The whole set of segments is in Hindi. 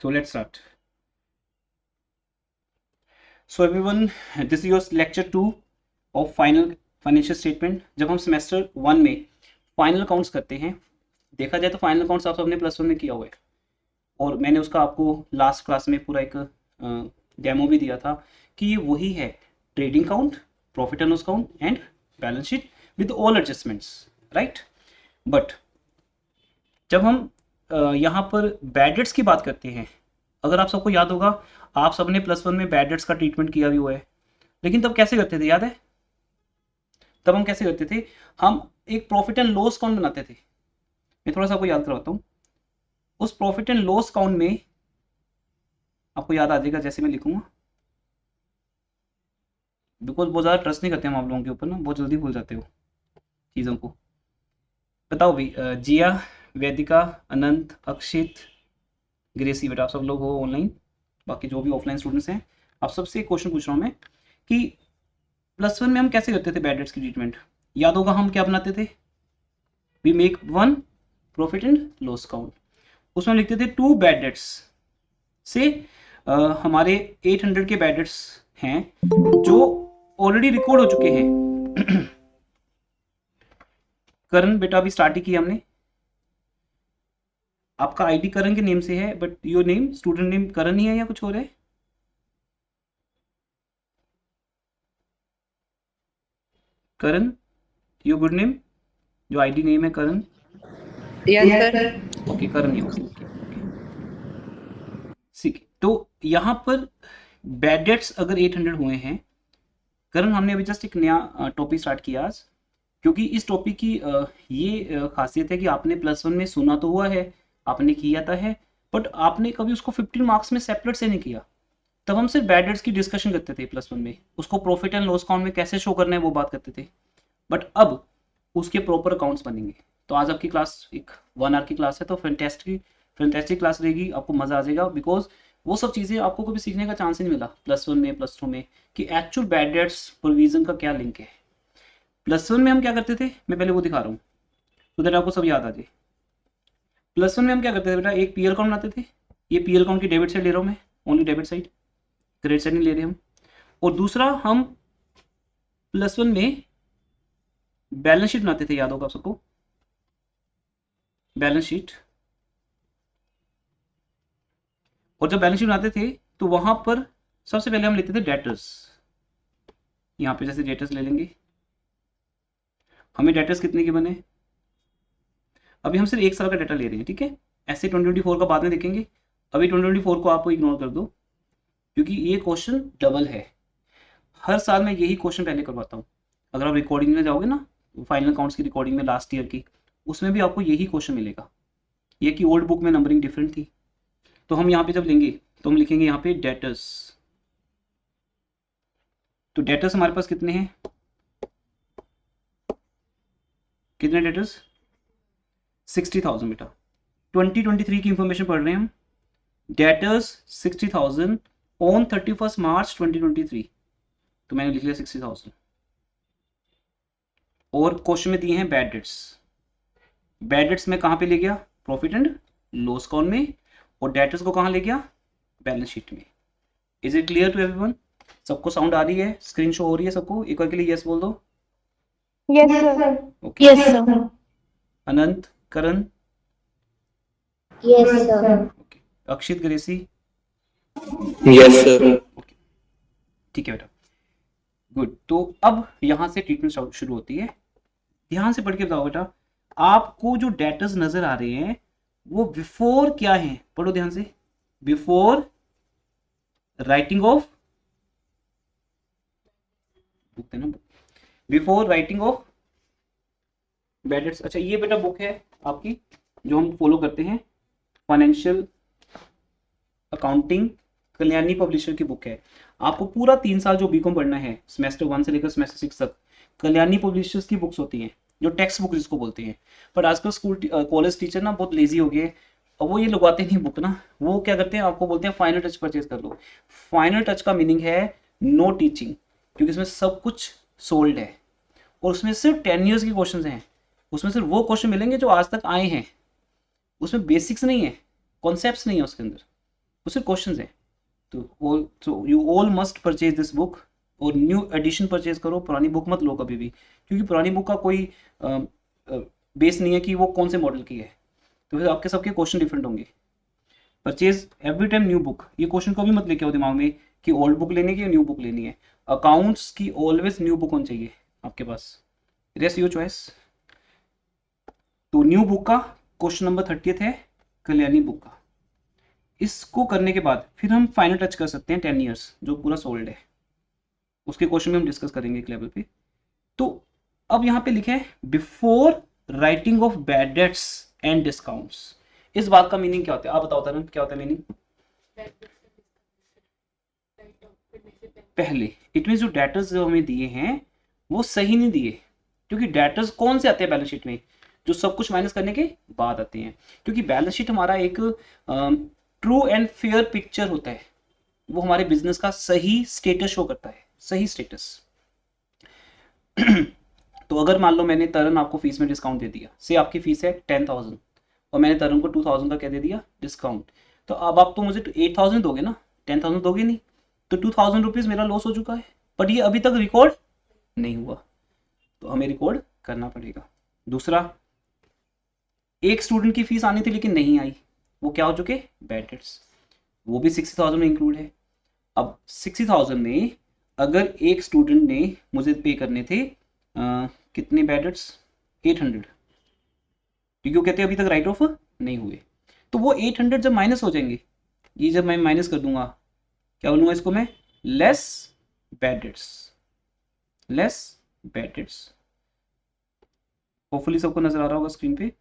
So let's start. So everyone, this is your lecture 2 of final financial statement. जब हम सेमेस्टर 1 में फाइनल अकाउंट्स करते हैं, देखा जाए तो फाइनल अकाउंट्स आप सबने प्लस 1 में किया हुआ है और मैंने उसका आपको लास्ट क्लास में पूरा एक डेमो भी दिया था कि ये वही है, trading account, profit and loss account and balance sheet with all adjustments, right. But जब हम यहाँ पर बैड डेट्स की बात करते हैं, अगर आप सबको याद होगा, आप सबने प्लस 1 में बैड डेट्स का ट्रीटमेंट किया भी हुआ है, लेकिन तब कैसे करते थे, याद है? तब हम कैसे करते थे, हम एक प्रॉफिट एंड लॉस अकाउंट बनाते थे। मैं थोड़ा सा आपको याद करवाता हूँ। उस प्रॉफिट एंड लॉस अकाउंट में आपको याद आ जाएगा, जैसे मैं लिखूंगा, बिकॉज बहुत ज़्यादा ट्रस्ट नहीं करते हम आप लोगों के ऊपर ना, बहुत जल्दी भूल जाते हो चीज़ों को। बताओ भाई, जिया, वेदिका, अनंत, अक्षित, ग्रेसी, बेटा आप सब लोग हो ऑनलाइन, बाकी जो भी ऑफलाइन स्टूडेंट्स हैं, आप सबसे क्वेश्चन पूछ रहा हूँ मैं कि प्लस 1 में हम कैसे करते थे बैड डेट्स की ट्रीटमेंट। याद होगा हम क्या बनाते थे, we make one profit and loss account, उसमें हम लिखते थे 2 बैड डेट्स से हमारे 800 के बैड डेट्स हैं जो ऑलरेडी रिकॉर्ड हो चुके हैं। करण बेटा अभी स्टार्ट ही किया हमने, आपका आईडी करण के नेम से है, but your name, student name Karan ही है या कुछ और है? करण, योर गुड नेम, जो आईडी नेम है Karan. Yes sir. Okay, Karan ही होगा। ठीक है, तो यहाँ पर बैड डेट्स अगर 800 हुए हैं, करण हमने अभी जस्ट एक नया टॉपिक स्टार्ट किया आज, क्योंकि इस टॉपिक की ये खासियत है कि आपने प्लस 1 में सुना तो हुआ है, आपने किया था है, बट आपने कभी उसको 15 मार्क्स में सेपरेट से नहीं किया। तब हम सिर्फ बैड डेट्स की डिस्कशन करते थे प्लस 1 में, उसको प्रॉफिट एंड लॉस अकाउंट में कैसे शो करना है वो बात करते थे, बट अब उसके प्रॉपर अकाउंट्स बनेंगे। तो आज आपकी क्लास एक 1 आवर की क्लास है, तो फैंटेस्टिक फैंटेस्टिक क्लास रहेगी, आपको मजा आ जाएगा, बिकॉज वो सब चीज़ें आपको कभी सीखने का चांस ही नहीं मिला प्लस 1 में प्लस 2 में, कि एक्चुअल बैड डेट्स प्रोविजन का क्या लिंक है। प्लस 1 में हम क्या करते थे, मैं पहले वो दिखा रहा हूँ तो दैट आपको सब याद आ जाए। प्लस 1 में हम क्या करते थे बेटा, एक पीएल अकाउंट बनाते थे, ये पीएल अकाउंट की डेबिट साइड ले रहा हूँ मैं, only debit side, credit side नहीं ले रहे हम। और दूसरा, हम प्लस 1 में बैलेंस शीट बनाते थे, याद होगा आप सबको, बैलेंस शीट। और जब बैलेंस शीट बनाते थे तो वहां पर सबसे पहले हम लेते थे डेटर्स, यहाँ पे जैसे डेटर्स ले लेंगे, हमें डेटर्स कितने के बने, अभी हम सिर्फ 1 साल का डाटा ले रहे हैं, ठीक है, ऐसे 2024 का बाद में देखेंगे, अभी 2024 को आप इग्नोर कर दो, क्योंकि ये क्वेश्चन डबल है, हर साल मैं यही क्वेश्चन पहले करवाता हूँ। अगर आप रिकॉर्डिंग में जाओगे ना, फाइनल अकाउंट्स की रिकॉर्डिंग में लास्ट ईयर की, उसमें भी आपको यही क्वेश्चन मिलेगा, ये कि ओल्ड बुक में नंबरिंग डिफरेंट थी। तो हम यहाँ पे जब लेंगे तो हम लिखेंगे यहाँ पे डेटर्स, तो डेटर्स हमारे पास कितने हैं, कितने डेटर्स, 60,000 बेटा, 2023 की इंफॉर्मेशन पढ़ रहे हैं हम, डेटर्स 60,000 ऑन 31 मार्च 2023, तो मैंने लिख लिया 60,000। और क्वेश्चन में दिए हैं बैड डेट्स, बैड डेट्स में कहाँ पे ले गया, प्रॉफिट एंड लॉस अकाउंट में, और डेटर्स को कहाँ ले गया, बैलेंस शीट में। Is it clear to everyone? सबको साउंड आ रही है, स्क्रीन शो हो रही है सबको, एक बार के लिए यस बोल दो। Yes sir. Okay, yes sir. Anant, Karan, yes sir. Okay, Akshit, Gracy, yes sir. Okay, ठीक है बेटा, गुड। तो अब यहाँ से ट्रीटमेंट शुरू होती है, ध्यान से पढ़ के बताओ बेटा, आपको जो डेटर्स नजर आ रहे हैं वो बिफोर क्या है, पढ़ो ध्यान से, before writing of, before writing of bad debts. अच्छा, ये बेटा बुक है आपकी जो हम फॉलो करते हैं, फाइनेंशियल अकाउंटिंग, कल्याणी पब्लिशर की बुक है। आपको पूरा 3 साल जो बीकॉम पढ़ना है, सेमेस्टर 1 से लेकर सेमेस्टर 6 तक, कल्याणी पब्लिशर्स की बुक्स होती हैं, जो टेक्स्ट बुक जिसको बोलते हैं। पर आजकल स्कूल कॉलेज टीचर ना बहुत लेजी हो गए, और वो ये लगवाते नहीं बुक ना, वो क्या करते हैं, आपको बोलते हैं फाइनल टच परचेज कर लो। फाइनल टच का मीनिंग है नो टीचिंग, क्योंकि इसमें सब कुछ सोल्ड है, और उसमें सिर्फ 10 ईयर्स के क्वेश्चन हैं, उसमें सिर्फ वो क्वेश्चन मिलेंगे जो आज तक आए हैं, उसमें बेसिक्स नहीं है, कॉन्सेप्ट्स नहीं है उसके अंदर, वो सिर्फ क्वेश्चन है। तो you all must purchase this book, और न्यू एडिशन परचेज करो, पुरानी बुक मत लो कभी भी, क्योंकि पुरानी बुक का कोई बेस नहीं है कि वो कौन से मॉडल की है, तो फिर आपके सबके क्वेश्चन डिफरेंट होंगे। Purchase every time new book, ये क्वेश्चन कभी मत लेके आओ दिमाग में कि ओल्ड बुक लेनी है या न्यू बुक लेनी है। अकाउंट्स की ऑलवेज न्यू बुक होनी चाहिए आपके पास, रेस्ट योर चॉइस। तो न्यू बुक का क्वेश्चन नंबर 30 है कल्याणी बुक का। इसको करने के बाद फिर हम फाइनल टच कर सकते हैं 10 ईयर्स जो पूरा सोल्ड है, उसके क्वेश्चन में हम डिस्कस करेंगे एक लेवल पे। तो अब यहाँ पे लिखे है before writing of bad debts and discounts. इस बात का मीनिंग क्या होता है, आप बताओ तरन, क्या होता है मीनिंग? पहले इट मीन जो डेटर्स जो हमें दिए हैं वो सही नहीं दिए, क्योंकि डेटर्स कौन से आते हैं बैलेंस शीट में? जो सब कुछ माइनस करने के बाद आते हैं, क्योंकि बैलेंस शीट हमारा एक ट्रू एंड फेयर पिक्चर होता है, वो हमारे बिजनेस का सही स्टेटस शो करता है, सही स्टेटस। तो अगर मान लो मैंने तरन आपको फीस में डिस्काउंट दे दिया, से आपकी फीस है 10,000 और मैंने तरन को 2,000 का क्या दे दिया, डिस्काउंट, तो अब आप तो मुझे 8,000 दोगे ना, 10,000 दोगे नहीं, तो 2,000 रुपीज मेरा लॉस हो चुका है, बट ये अभी तक रिकॉर्ड नहीं हुआ, तो हमें रिकॉर्ड करना पड़ेगा। दूसरा, एक स्टूडेंट की फीस आनी थी लेकिन नहीं आई, वो क्या हो चुके, बैड डेट्स, वो भी 60,000 में इंक्लूड है। अब 60,000 में अगर एक स्टूडेंट ने मुझे पे करने थे कितने बैड डेट्स, 800, क्योंकि वो कहते हैं अभी तक राइट ऑफ नहीं हुए, तो वो 800 जब माइनस हो जाएंगे, ये जब मैं माइनस कर दूंगा, क्या बोलूंगा इसको मैं, less bad debts, less bad debts. Hopefully सबको नजर आ रहा होगा स्क्रीन पे,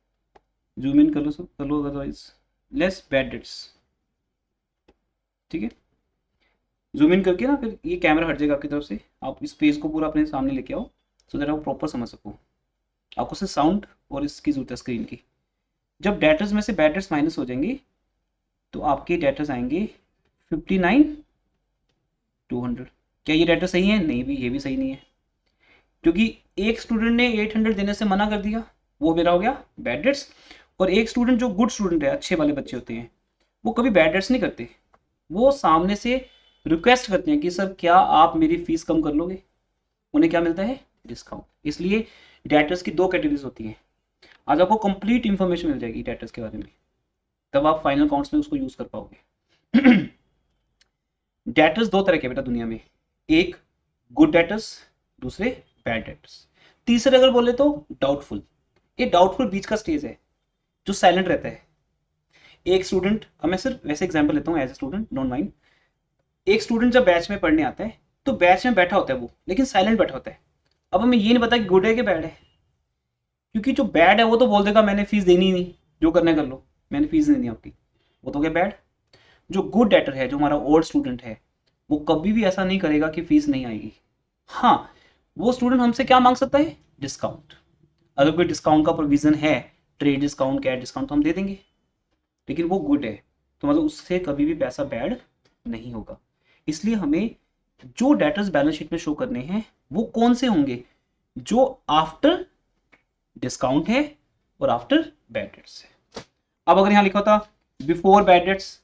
जूम इन कर लो, सब कर लो, अदरवाइज लेस बैड डेट्स, ठीक है। जूम इन करके ना फिर ये कैमरा हट जाएगा आपकी तरफ से, आप इस पेज को पूरा अपने सामने लेके आओ सो दैट आप प्रॉपर समझ सको। आपको सिर्फ साउंड और इसकी जरूरत है स्क्रीन की। जब डेटर्स में से बैड डेट्स माइनस हो जाएंगे तो आपके डेटर्स आएंगे 59,200। क्या ये डेटा सही है? नहीं भी, ये भी सही नहीं है, क्योंकि एक स्टूडेंट ने 800 देने से मना कर दिया, वो मेरा हो गया बैड डेट्स। और एक स्टूडेंट जो गुड स्टूडेंट है, अच्छे वाले बच्चे होते हैं, वो कभी बैड डेट्स नहीं करते, वो सामने से रिक्वेस्ट करते हैं कि सर क्या आप मेरी फीस कम कर लोगे, उन्हें क्या मिलता है, डिस्काउंट। इसलिए डेटर्स की 2 कैटेगरीज होती हैं। आज आपको कंप्लीट इंफॉर्मेशन मिल जाएगी डेटर्स के बारे में, तब आप फाइनल काउंट्स में उसको यूज कर पाओगे। डेटर्स 2 तरह के बेटा दुनिया में, एक गुड डेटर्स, दूसरे बैड डेटर्स, तीसरे अगर बोले तो डाउटफुल। ये डाउटफुल बीच का स्टेज है जो साइलेंट रहता है। एक स्टूडेंट, अब मैं सिर्फ वैसे एग्जांपल लेता हूँ as a student, don't mind. एक स्टूडेंट जब बैच में पढ़ने आता है तो बैच में बैठा होता है वो, लेकिन साइलेंट बैठा होता है। अब हमें ये नहीं पता कि गुड है कि बैड है, क्योंकि जो बैड है वो तो बोल देगा मैंने फीस देनी नहीं, जो करना कर लो, मैंने फीस नहीं दी आपकी, वो तो क्या बैड। जो गुड डेटर है, जो हमारा ओल्ड स्टूडेंट है, वो कभी भी ऐसा नहीं करेगा कि फीस नहीं आएगी। हाँ, वो स्टूडेंट हमसे क्या मांग सकता है, डिस्काउंट। अगर कोई डिस्काउंट का प्रोविजन है, ट्रेड डिस्काउंट, कैश डिस्काउंट, तो हम दे देंगे, लेकिन वो गुड है तो मतलब उससे कभी भी पैसा बैड नहीं होगा। इसलिए हमें जो डेटर्स बैलेंस शीट में शो करने हैं वो कौन से होंगे, जो आफ्टर डिस्काउंट है और आफ्टर बैड डेट्स है। अब अगर यहां लिखा होता बिफोर बैड डेट्स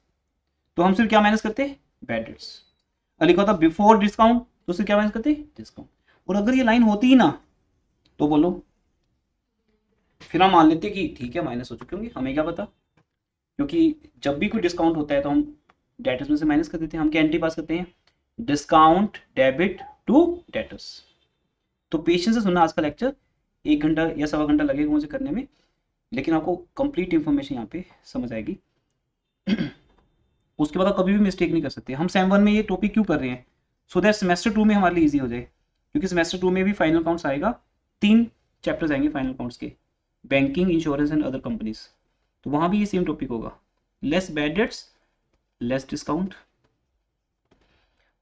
तो हम सिर्फ क्या माइनस करते, बैड डेट्स। और लिखा होता बिफोर डिस्काउंट तो सिर्फ क्या माइनस करते, डिस्काउंट। और अगर ये लाइन होती ही ना तो बोलो, फिर हम मान लेते कि ठीक है माइनस हो चुके होंगे, हमें क्या पता, क्योंकि जब भी कोई डिस्काउंट होता है तो हम डेटर्स में से माइनस कर देते हैं। हम क्या एंट्री पास करते हैं, डिस्काउंट डेबिट टू डेटर्स। तो पेशेंस से सुनना आज का लेक्चर, 1 घंटा या 1.25 घंटा लगेगा मुझे करने में, लेकिन आपको कंप्लीट इंफॉर्मेशन यहाँ पे समझ आएगी। उसके बाद आप कभी भी मिस्टेक नहीं कर सकते। हम सेम 1 में ये टॉपिक क्यों कर रहे हैं, सो दैट सेमेस्टर 2 में हमारे लिए ईजी हो जाए, क्योंकि सेमेस्टर 2 में भी फाइनल काउंट्स आएगा, 3 चैप्टर्स आएंगे फाइनल काउंट्स के, banking, insurance and other companies. तो वहां भी ये सेम टॉपिक होगा, less bad debts, less discount.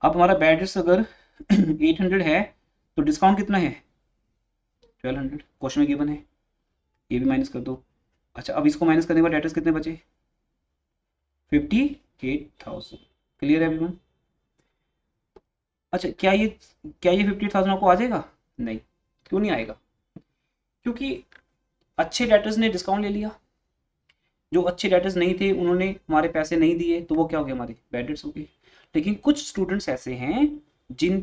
अब हमारा बैड डेट्स अगर 800 है तो डिस्काउंट कितना है, 1200, क्वेश्चन में गिवन है, ये भी माइनस कर दो। अच्छा, अब इसको माइनस करने के बाद डेटर्स कितने बचे, 58,000। क्लियर है एवरीवन? अच्छा, क्या ये 58,000 आपको आ जाएगा? नहीं। क्यों नहीं आएगा? क्योंकि अच्छे डेटर्स ने डिस्काउंट ले लिया, जो अच्छे डेटर्स नहीं थे उन्होंने हमारे पैसे नहीं दिए, तो वो क्या हो गया, हमारे बैड डेट्स हो गए। लेकिन कुछ स्टूडेंट्स ऐसे हैं जिन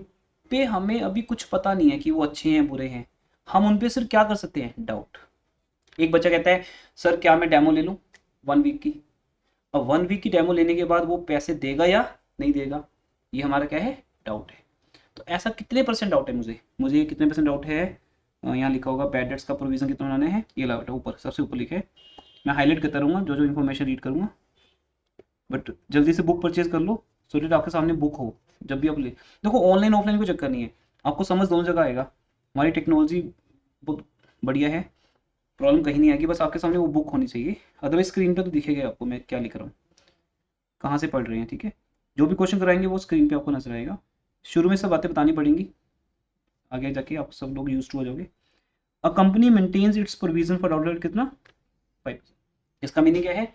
पे हमें अभी कुछ पता नहीं है कि वो अच्छे हैं बुरे हैं, हम उन पे सिर्फ क्या कर सकते हैं, डाउट। एक बच्चा कहता है सर क्या मैं डेमो ले लूँ 1 वीक की। अब 1 वीक की डेमो लेने के बाद वो पैसे देगा या नहीं देगा, ये हमारा क्या है, डाउट है। तो ऐसा कितने परसेंट डाउट है, मुझे कितने परसेंट डाउट है, यहाँ लिखा होगा बैड डेट्स का प्रोविजन कितना बनाना है, ये लगा ऊपर सबसे ऊपर लिखा है। मैं हाईलाइट करता रहूँगा जो जो इन्फॉर्मेशन रीड करूँगा, बट जल्दी से बुक परचेज कर लो सो डेट आपके सामने बुक हो जब भी आप ले। देखो ऑनलाइन ऑफलाइन कोई चक्कर नहीं है, आपको समझ दोनों जगह आएगा। हमारी टेक्नोलॉजी बहुत बढ़िया है, प्रॉब्लम कहीं नहीं आएगी, बस आपके सामने वो बुक होनी चाहिए। अदरवाइज स्क्रीन पे तो दिखेगा आपको मैं क्या लिख रहा हूँ, कहाँ से पढ़ रहे हैं, ठीक है। जो भी क्वेश्चन कराएंगे वो स्क्रीन पे आपको नजर आएगा। शुरू में सब बातें बतानी पड़ेंगी, आगे जाके आप सब लोग यूज टू हो जाओगे। A company maintains its provision for doubt कितना 5। इसका मीनिंग क्या है,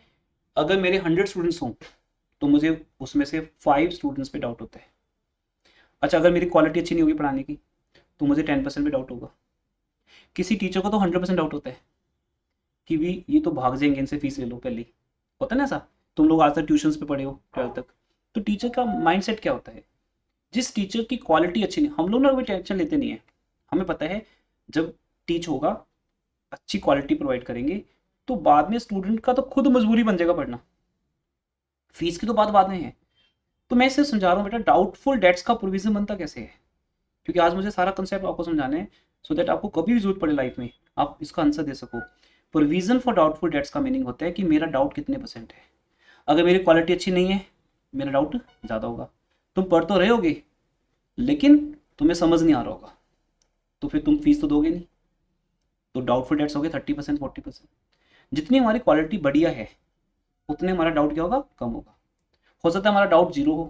अगर मेरे 100 स्टूडेंट्स हों तो मुझे उसमें से 5 स्टूडेंट्स पे डाउट होता है। अच्छा, अगर मेरी क्वालिटी अच्छी नहीं होगी पढ़ाने की तो मुझे 10% पे डाउट होगा। किसी टीचर को तो 100% डाउट होता है कि भी ये तो भाग जाएंगे, इनसे फीस ले लो पहले ही। होता है ना ऐसा, तुम लोग आज तक ट्यूशंस पे पढ़े हो 12th तक, तो टीचर का माइंडसेट क्या होता है, जिस टीचर की क्वालिटी अच्छी नहीं, हम लोग ना कोई टेंशन लेते नहीं है, हमें पता है जब टीच होगा अच्छी क्वालिटी प्रोवाइड करेंगे तो बाद में स्टूडेंट का तो खुद मजबूरी बन जाएगा पढ़ना, फीस की तो बात बाद में है। तो मैं इसे समझा रहा हूँ बेटा, डाउटफुल डेट्स का प्रोविजन बनता कैसे है, क्योंकि आज मुझे सारा कंसेप्ट आपको समझाना है सो दैट आपको कभी भी जरूरत पड़े लाइफ में आप इसका आंसर दे सको। प्रोविजन फॉर डाउटफुल डेट्स का मीनिंग होता है कि मेरा डाउट कितने परसेंट है। अगर मेरी क्वालिटी अच्छी नहीं है मेरा डाउट ज़्यादा होगा। तुम पढ़ तो रहे होगे लेकिन तुम्हें समझ नहीं आ रहा होगा, तो फिर तुम फीस तो दोगे नहीं, तो डाउटफुल डेट्स हो गए 30% 40%। जितनी हमारी क्वालिटी बढ़िया है उतने हमारा डाउट क्या होगा, कम होगा। हो सकता है हमारा डाउट जीरो हो,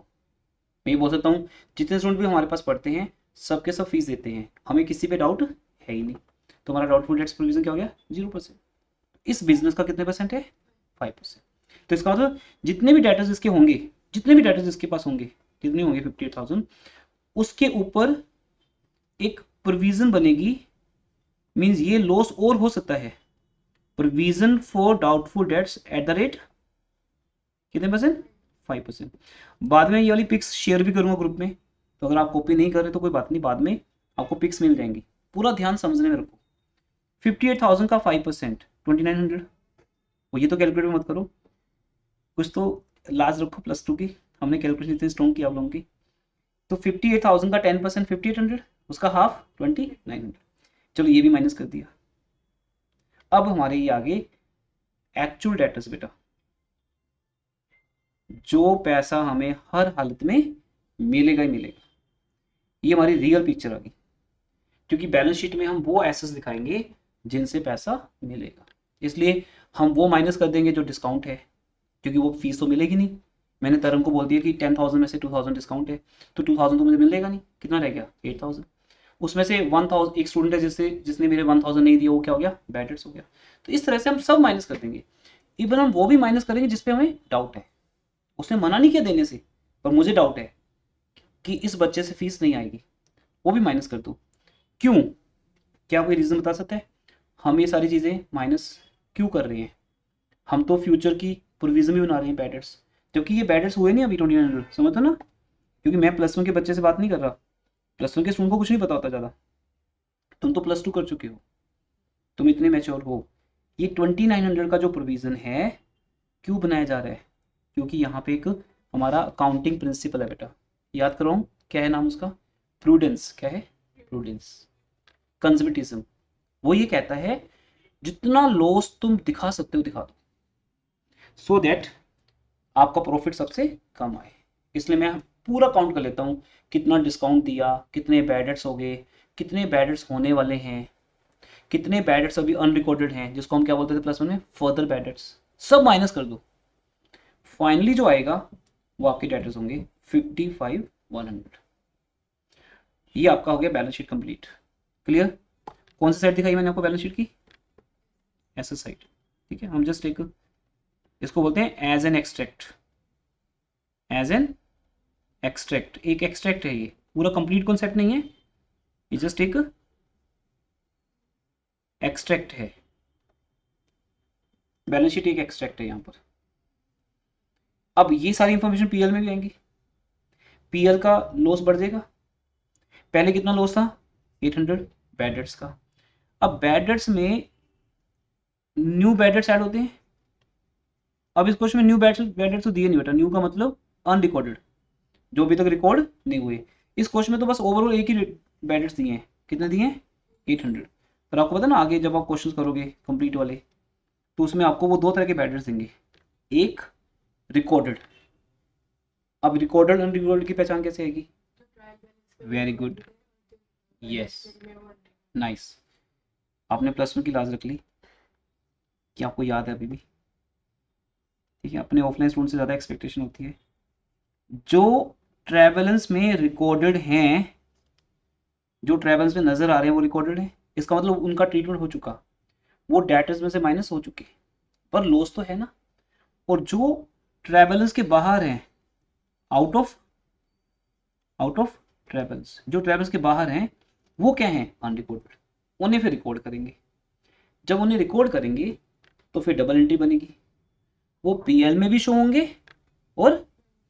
मैं ये बोल सकता हूँ जितने स्टूडेंट भी हमारे पास पढ़ते हैं सबके सब फीस देते हैं, हमें किसी पे डाउट है ही नहीं, तो हमारा डाउटफुल डेट्स प्रोविजन क्या हो गया, 0%। इस बिजनेस का कितने परसेंट है, 5%। तो इसका मतलब जितने भी डेटा जिसके होंगे, जितने भी डेटा जिसके पास होंगे, कितने होंगे 58,000, उसके ऊपर एक प्रोविजन बनेगी। मींस ये लॉस और हो सकता है, provision for doubtful dates at the rate कितने परसेंट, 5%। बाद में ये वाली पिक्स शेयर भी करूंगा ग्रुप में, तो अगर आप कॉपी नहीं कर रहे तो कोई बात नहीं, बाद में आपको पिक्स मिल जाएंगी। पूरा ध्यान समझने में रखो। 58,000 का 5% 2900, वो ये तो कैलकुलेट मत करो, कुछ तो लाज रखो +2 की, हमने कैलकुलेशन इतनी स्ट्रॉन्ग की आप लोगों की। तो 58,000 का 10% 5800, उसका हाफ 2900। चलो ये भी माइनस कर दिया। अब हमारे ये आगे एक्चुअल डेटर्स बेटा, जो पैसा हमें हर हालत में मिलेगा ही मिलेगा, ये हमारी रियल पिक्चर आ गई। क्योंकि बैलेंस शीट में हम वो एसेट्स दिखाएंगे जिनसे पैसा मिलेगा, इसलिए हम वो माइनस कर देंगे जो डिस्काउंट है, क्योंकि वो फीस तो मिलेगी नहीं। मैंने तरम को बोल दिया कि 10,000 में से 2,000 डिस्काउंट है, तो 2,000 तो मुझे मिलेगा नहीं, कितना रह गया 8,000। उसमें से 1,000 एक स्टूडेंट है जिसने मेरे 1,000 नहीं दिया, वो क्या हो गया, बैड डेट्स हो गया। तो इस तरह से हम सब माइनस कर देंगे। इवन हम वो भी माइनस करेंगे जिसपे हमें डाउट है, उसने मना नहीं किया देने से, पर मुझे डाउट है कि इस बच्चे से फीस नहीं आएगी, वो भी माइनस कर दो। क्यों, क्या कोई रीजन बता सकता है हम ये सारी चीजें माइनस क्यों कर रहे हैं। हम तो फ्यूचर की प्रोविजन भी बना रहे हैं बैड डेट्स, जबकि ये बैड डेट्स हुए नहीं अभी 2900, समझते ना। क्योंकि मैं +1 के बच्चे से बात नहीं कर रहा, +1 के स्टूडेंट को कुछ नहीं पता होता ज़्यादा, तुम तो +2 कर चुके हो, तुम इतने मैच्योर हो। ये 2900 का जो प्रोविजन है क्यों बनाया जा रहा है, क्योंकि यहाँ पे एक हमारा अकाउंटिंग प्रिंसिपल है बेटा, याद करो क्या है नाम उसका, प्रूडेंस। क्या है, प्रूडेंस, कंजर्वेटिज्म। वो ये कहता है जितना लॉस तुम दिखा सकते हो दिखा दो, सो दैट आपका प्रॉफिट सबसे कम आए। इसलिए मैं पूरा काउंट कर लेता हूँ कितना डिस्काउंट दिया, कितने बैड डेट्स हो गए, कितने बैड डेट्स होने वाले हैं, कितने बैड डेट्स अभी अनरिकॉर्डेड हैं जिसको हम क्या बोलते थे +1 में, फर्दर बैड डेट्स, सब माइनस कर दो। फाइनली जो आएगा वो आपके डेटर्स होंगे 55,100। ये आपका हो गया बैलेंस शीट कंप्लीट। क्लियर, कौन सी साइड दिखाई मैंने आपको बैलेंस शीट की, ऐसा साइड, ठीक है। हम जस्ट एक इसको बोलते हैं as an extract, as an extract, एक एक्सट्रैक्ट है, ये पूरा कंप्लीट कॉन्सेप्ट नहीं है, ये जस्ट एक एक्सट्रैक्ट है। बैलेंस शीट एक एक्सट्रैक्ट है यहाँ पर। अब ये सारी इंफॉर्मेशन पीएल में भी आएंगी। पीएल का लॉस बढ़ जाएगा। पहले कितना लॉस था 800 बैड डेट्स का। अब बैड डेट्स में न्यू बैड डेट्स ऐड होते हैं। अब इस क्वेश्चन में न्यू बैड डेट्स तो दिए नहीं बेटा, न्यू का मतलब अनरिकॉर्डेड, जो अभी तक रिकॉर्ड नहीं हुए। इस क्वेश्चन में तो बस ओवरऑल एक ही बैड डेट्स दिए हैं। कितने दिए हैं 800। पर आपको पता ना आगे जब आप क्वेश्चन करोगे कंप्लीट वाले तो उसमें आपको वो दो तरह के बैड डेट्स देंगे, एक रिकॉर्डेड। अब रिकॉर्डेड अनरिकॉर्डेड की पहचान कैसे आएगी? Very good, yes, nice. आपने प्लस 1 की क्लास रख ली, क्या आपको याद है अभी भी? ठीक है, अपने ऑफलाइन स्टूडेंट से ज़्यादा एक्सपेक्टेशन होती है। जो ट्रेवलेंस में रिकॉर्डेड हैं, जो ट्रेवल्स में नजर आ रहे हैं वो रिकॉर्डेड है, इसका मतलब उनका ट्रीटमेंट हो चुका, वो डेटर्स में से माइनस हो चुके, पर लॉस तो है ना। और जो ट्रेवल्स के बाहर हैं, आउट ऑफ ट्रेवल्स, जो ट्रेवल्स के बाहर हैं वो क्या हैं अनरिकॉर्डेड, उन्हें फिर रिकॉर्ड करेंगे। जब उन्हें रिकॉर्ड करेंगे तो फिर डबल एंट्री बनेगी, वो पीएल में भी शो होंगे और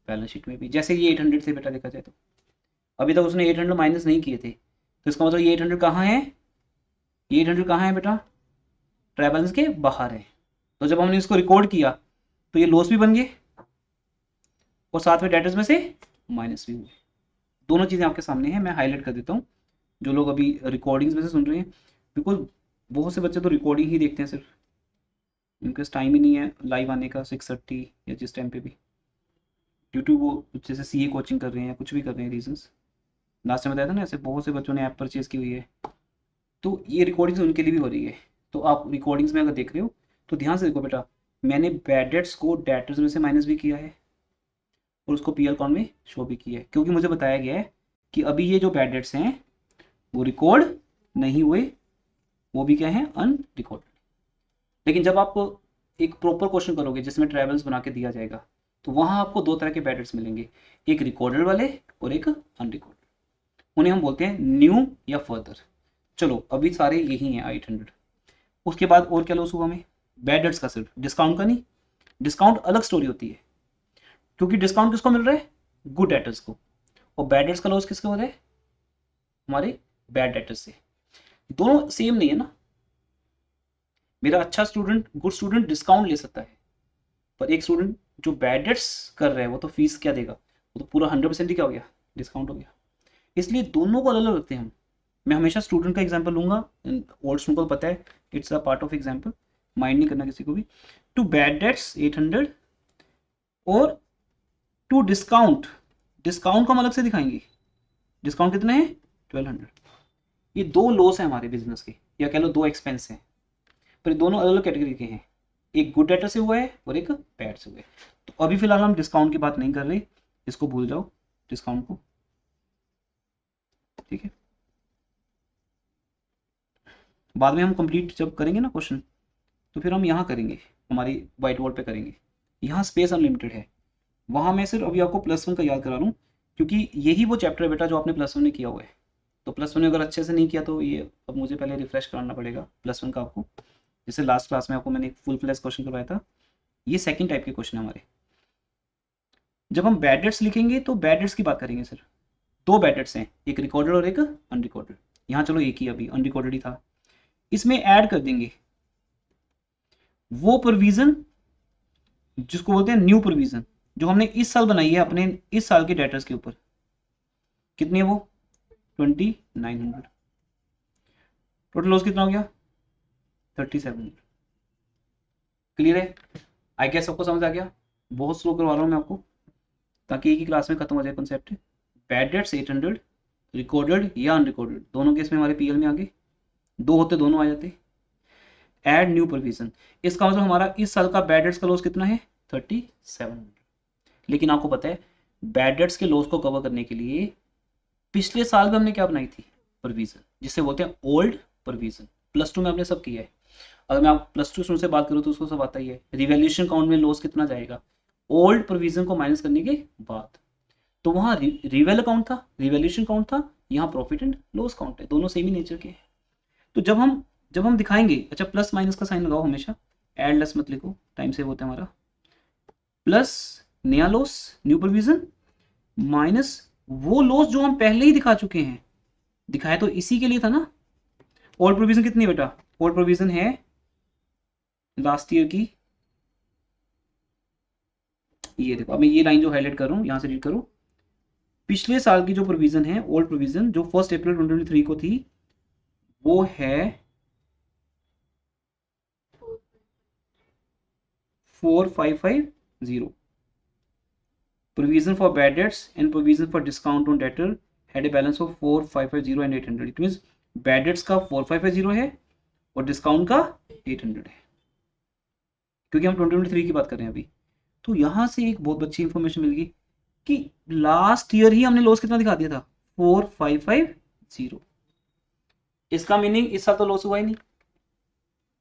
बैलेंस शीट में भी। जैसे ये 800 थे बेटा, देखा जाए तो अभी तक उसने 800 माइनस नहीं किए थे, तो इसका मतलब ये 800 कहाँ है, ये 800 कहाँ है बेटा, ट्रेवल्स के बाहर है। तो जब हमने इसको रिकॉर्ड किया तो ये लॉस भी बन गए और साथ में डेटर्स में से माइनस भी हुए। दोनों चीज़ें आपके सामने हैं, मैं हाईलाइट कर देता हूँ जो लोग अभी रिकॉर्डिंग्स में से सुन रहे हैं, बिकॉज बहुत से बच्चे तो रिकॉर्डिंग ही देखते हैं सिर्फ, उनके पास टाइम ही नहीं है लाइव आने का 6:30 या जिस टाइम पे भी, ड्यू टू वो जैसे सीए कोचिंग कर रहे हैं या कुछ भी कर रहे हैं रीजंस। लास्ट टाइम बताया था ना, ऐसे बहुत से बच्चों ने ऐप परचेज की हुई है, तो ये रिकॉर्डिंग्स उनके लिए भी हो रही है। तो आप रिकॉर्डिंग्स में अगर देख रहे हो तो ध्यान से देखो बेटा, मैंने बैड डेट्स को डेटर्स में से माइनस भी किया है और उसको पीएल कॉन में शो भी किया है, क्योंकि मुझे बताया गया है कि अभी ये जो बैड डेट्स हैं वो रिकॉर्ड नहीं हुए, वो भी क्या है अनरिकॉर्डेड। लेकिन जब आप एक प्रॉपर क्वेश्चन करोगे जिसमें ट्रेवल्स बना के दिया जाएगा तो वहां आपको दो तरह के बैड डेट्स मिलेंगे, एक रिकॉर्डेड वाले और एक अनरिकॉर्डेड। उन्हें हम बोलते हैं न्यू या फर्दर। चलो अभी सारे यही हैं 800। उसके बाद और क्या लॉस हुआ हमें बैड डेट्स का, सिर्फ डिस्काउंट का नहीं, डिस्काउंट अलग स्टोरी होती है, क्योंकि डिस्काउंट किसको मिल रहा है, गुड डेटर्स को, और बैड डेट्स का लॉस किसको हो रहा है, हमारे बैड डेटर्स से। दोनों सेम नहीं है ना। मेरा अच्छा स्टूडेंट, गुड स्टूडेंट डिस्काउंट ले सकता है, पर एक स्टूडेंट जो बैड डेट्स कर रहा है वो तो फीस क्या देगा, वो तो पूरा 100% ही क्या हो गया, डिस्काउंट हो गया। इसलिए दोनों को अलग अलग रखते हैं हम। मैं हमेशा स्टूडेंट का एग्जांपल लूंगा, ओल्ड स्टूडेंट को पता है it's a part of example, mind नहीं करना किसी को भी। टू बैड डेट्स 800 और टू डिस्काउंट, डिस्काउंट को हम अलग से दिखाएंगे। डिस्काउंट कितने हैं 1200। ये दो लॉस हैं हमारे बिजनेस के, या कह लो दो एक्सपेंस हैं, पर ये दोनों अलग अलग कैटेगरी के हैं, एक गुड डेटर से हुआ है और एक बैड से हुआ है। तो अभी फिलहाल हम डिस्काउंट की बात नहीं कर रहे, इसको भूल जाओ डिस्काउंट को, ठीक है। बाद में हम कंप्लीट जब करेंगे ना क्वेश्चन तो फिर हम यहाँ करेंगे, हमारी वाइट बोर्ड पे करेंगे। यहाँ स्पेस अनलिमिटेड है, वहाँ मैं सिर्फ अभी आपको +1 का याद करा लूँ, क्योंकि यही वो चैप्टर है बेटा जो आपने +1 में किया हुआ है। तो +1 में अगर अच्छे से नहीं किया तो ये अब मुझे पहले रिफ्रेश कराना पड़ेगा +1 का आपको। जैसे लास्ट क्लास में आपको मैंने एक फुल फ्लैश क्वेश्चन करवाया था, ये सेकंड टाइप के क्वेश्चन है हमारे। जब हम बैड डेट्स लिखेंगे तो बैड डेट्स की बात करेंगे सिर्फ, दो बैड डेट्स हैं, एक रिकॉर्डेड और एक अनरिकॉर्डेड। यहाँ चलो एक ही अभी अनरिकॉर्डेड ही था, इसमें ऐड कर देंगे वो प्रोविजन जिसको बोलते हैं न्यू प्रोविजन, जो हमने इस साल बनाई है अपने इस साल के डेटर्स के ऊपर। कितनी है वो 2900। टोटल लॉस कितना हो गया 3700। क्लियर है? आई गेस सबको समझ आ गया। बहुत स्लो करवा रहा हूँ मैं आपको ताकि एक ही क्लास में खत्म हो जाए कॉन्सेप्ट। बैड डेट्स 800, रिकॉर्डेड या अनरिकॉर्डेड, दोनों केस में हमारे पीएल में आगे दो होते दोनों आ जाते। एड न्यू प्रोविजन, इसका मतलब हमारा इस साल का बैड डेट्स का लॉस कितना है 3700। लेकिन आपको पता है बैड डेट्स के लॉस को कवर करने के लिए पिछले साल में हमने क्या बनाई थी प्रोविजन, जिससे बोलते हैं ओल्ड प्रोविजन। +2 में हमने सब किया है। अगर मैं आप +2 स्टूडेंट से बात करूँ तो उसको सब आता ही है। रिवैल्यूएशन काउंट में लॉस कितना जाएगा ओल्ड प्रोविजन को माइनस करने के बाद, तो वहाँ रिवेल अकाउंट था, रिवैल्यूएशन काउंट था, यहाँ प्रॉफिट एंड लॉस काउंट है, दोनों सेम ही नेचर के हैं। तो जब हम दिखाएंगे, अच्छा प्लस माइनस का साइन लगाओ हमेशा, एड लेस मत लिखो, टाइम सेव होता है हमारा, प्लस नया लॉस न्यू प्रोविजन माइनस वो लॉस जो हम पहले ही दिखा चुके हैं, दिखाया तो इसी के लिए था ना। ओल्ड प्रोविजन कितनी है बेटा, ओल्ड प्रोविजन है लास्ट ईयर की, ये देखो, अब मैं ये लाइन जो हाईलाइट कर रहा हूँ यहां से रीड करो, पिछले साल की जो प्रोविजन है ओल्ड प्रोविजन जो 1 अप्रैल 2023 को थी वो है 4550। provision for bad debts and provision for discount on debtor had a balance of 4550 and 800। It means bad debts का 4550 है और डिस्काउंट का 800 है, क्योंकि हम 2023 की बात कर रहे हैं अभी। तो यहां से एक बहुत अच्छी इंफॉर्मेशन मिल गई कि लास्ट ईयर ही हमने लॉस कितना दिखा दिया था, 4550। इसका मीनिंग इस साल तो लॉस हुआ ही नहीं,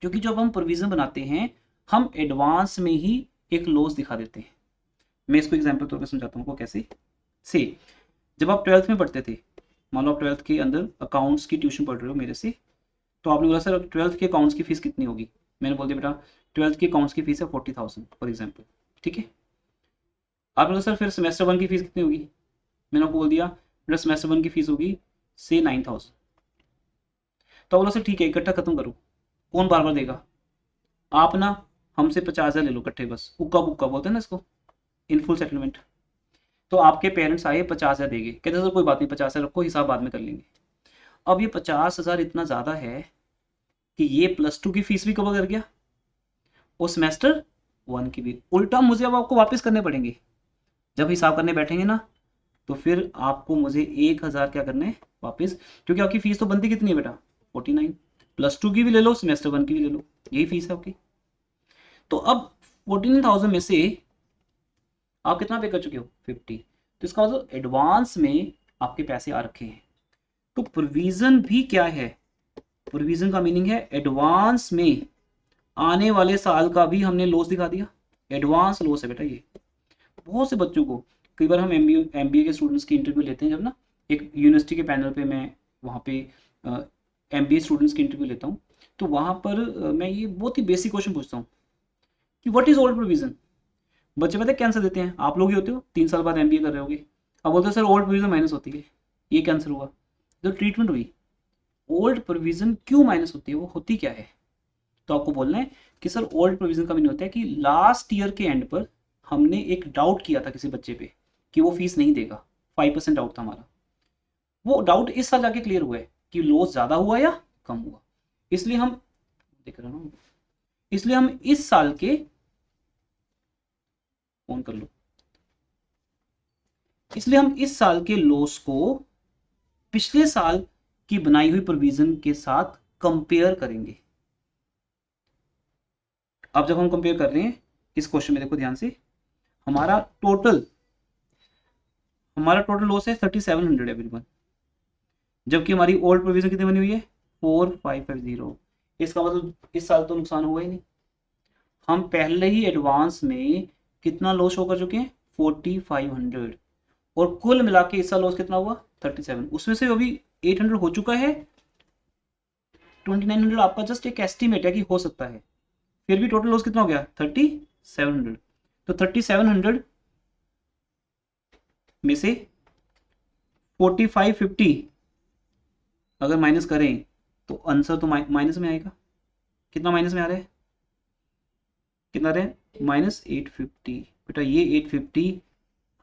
क्योंकि जब हम प्रोविजन बनाते हैं हम एडवांस में ही एक लॉस दिखा देते हैं। मैं इसको एग्जांपल तौर पे समझाता हूँ कैसे। से जब आप 12th में पढ़ते थे, मान लो आप 12th के अंदर अकाउंट्स की ट्यूशन पढ़ रहे हो मेरे से, तो आपने बोला सर 12th के अकाउंट्स की फीस कितनी होगी, मैंने बोल दिया बेटा 12th के अकाउंट्स की फीस है 40,000 फॉर एग्जाम्पल, ठीक है। आपने बोला सर फिर सेमेस्टर 1 की फीस कितनी होगी, मैंने आपको बोल दिया बेटा सेमेस्टर 1 की फीस होगी से 9,000। तो बोला सर ठीक है इकट्ठा खत्म करो, कौन बार बार देगा, आप ना हमसे 50,000 ले लो इकट्ठे, बस उक्का बुक्का बोलते हैं ना इसको, इन फुल सेटलमेंट। तो आपके पेरेंट्स आए 50,000 देंगे, कहते सर कोई बात नहीं 50,000 रखो हिसाब बाद में कर लेंगे। अब ये 50,000 इतना ज़्यादा है कि ये +2 की फीस भी कवर कर गया और सेमेस्टर 1 की भी, उल्टा मुझे अब आपको वापस करने पड़ेंगे। जब हिसाब करने बैठेंगे ना तो फिर आपको मुझे 1,000 क्या करने वापस, क्योंकि आपकी फीस तो बनती कितनी है बेटा 49, +2 की भी ले लो सेमेस्टर 1 की भी ले लो, यही फीस है आपकी। तो अब 14,000 में से आप कितना पे कर चुके हो 50, तो इसका मतलब एडवांस में आपके पैसे आ रखे हैं। तो प्रोविजन भी क्या है, प्रोविजन का मीनिंग है एडवांस में आने वाले साल का भी हमने लॉस दिखा दिया, एडवांस लॉस है बेटा ये। बहुत से बच्चों को, कई बार हम एमबीए के स्टूडेंट्स की इंटरव्यू लेते हैं जब ना, एक यूनिवर्सिटी के पैनल पे मैं वहाँ पे एमबीए स्टूडेंट्स की इंटरव्यू लेता हूँ, तो वहाँ पर मैं ये बहुत ही बेसिक क्वेश्चन पूछता हूँ कि व्हाट इज ओल्ड प्रोविजन। बच्चे पता है क्या आंसर देते हैं, आप लोग ही होते हो 3 साल बाद एमबीए कर रहे होगे, अब बोलते हैं सर ओल्ड प्रोविजन माइनस होती है, ये क्या आंसर हुआ, जो ट्रीटमेंट हुई। ओल्ड प्रोविजन क्यों माइनस होती है, वो होती क्या है, तो आपको बोलना है कि सर ओल्ड प्रोविजन का मीनिंग होता है कि लास्ट ईयर के एंड पर हमने एक डाउट किया था किसी बच्चे पे कि वो फीस नहीं देगा, 5% डाउट था हमारा, वो डाउट इस साल जाके क्लियर हुआ है कि लॉस ज्यादा हुआ या कम हुआ, इसलिए हम देख रहे हो, इसलिए हम इस साल के ऑन कर लो, इसलिए हम इस साल के लॉस को पिछले साल की बनाई हुई प्रोविजन के साथ कंपेयर करेंगे। अब जब हम कंपेयर कर रहे हैं इस क्वेश्चन में देखो ध्यान से, हमारा टोटल लॉस है 3700 एवरीवन, जबकि हमारी ओल्ड प्रोविजन कितनी बनी हुई है 4550। इसका मतलब इस साल तो नुकसान हुआ ही नहीं, हम पहले ही एडवांस में कितना लॉस शो कर चुके हैं 4500, और कुल मिला के इस साल लॉस कितना हुआ 37, उसमें से अभी 800 हो चुका है, 2900 आपका जस्ट एक एस्टिमेट है कि हो सकता है, फिर भी टोटल लॉस कितना हो गया 3700। तो 3700 में से 4550 अगर माइनस करें तो आंसर तो माइनस में आएगा, कितना माइनस में आ रहा है, कितना आ रहा है -850। बेटा ये 850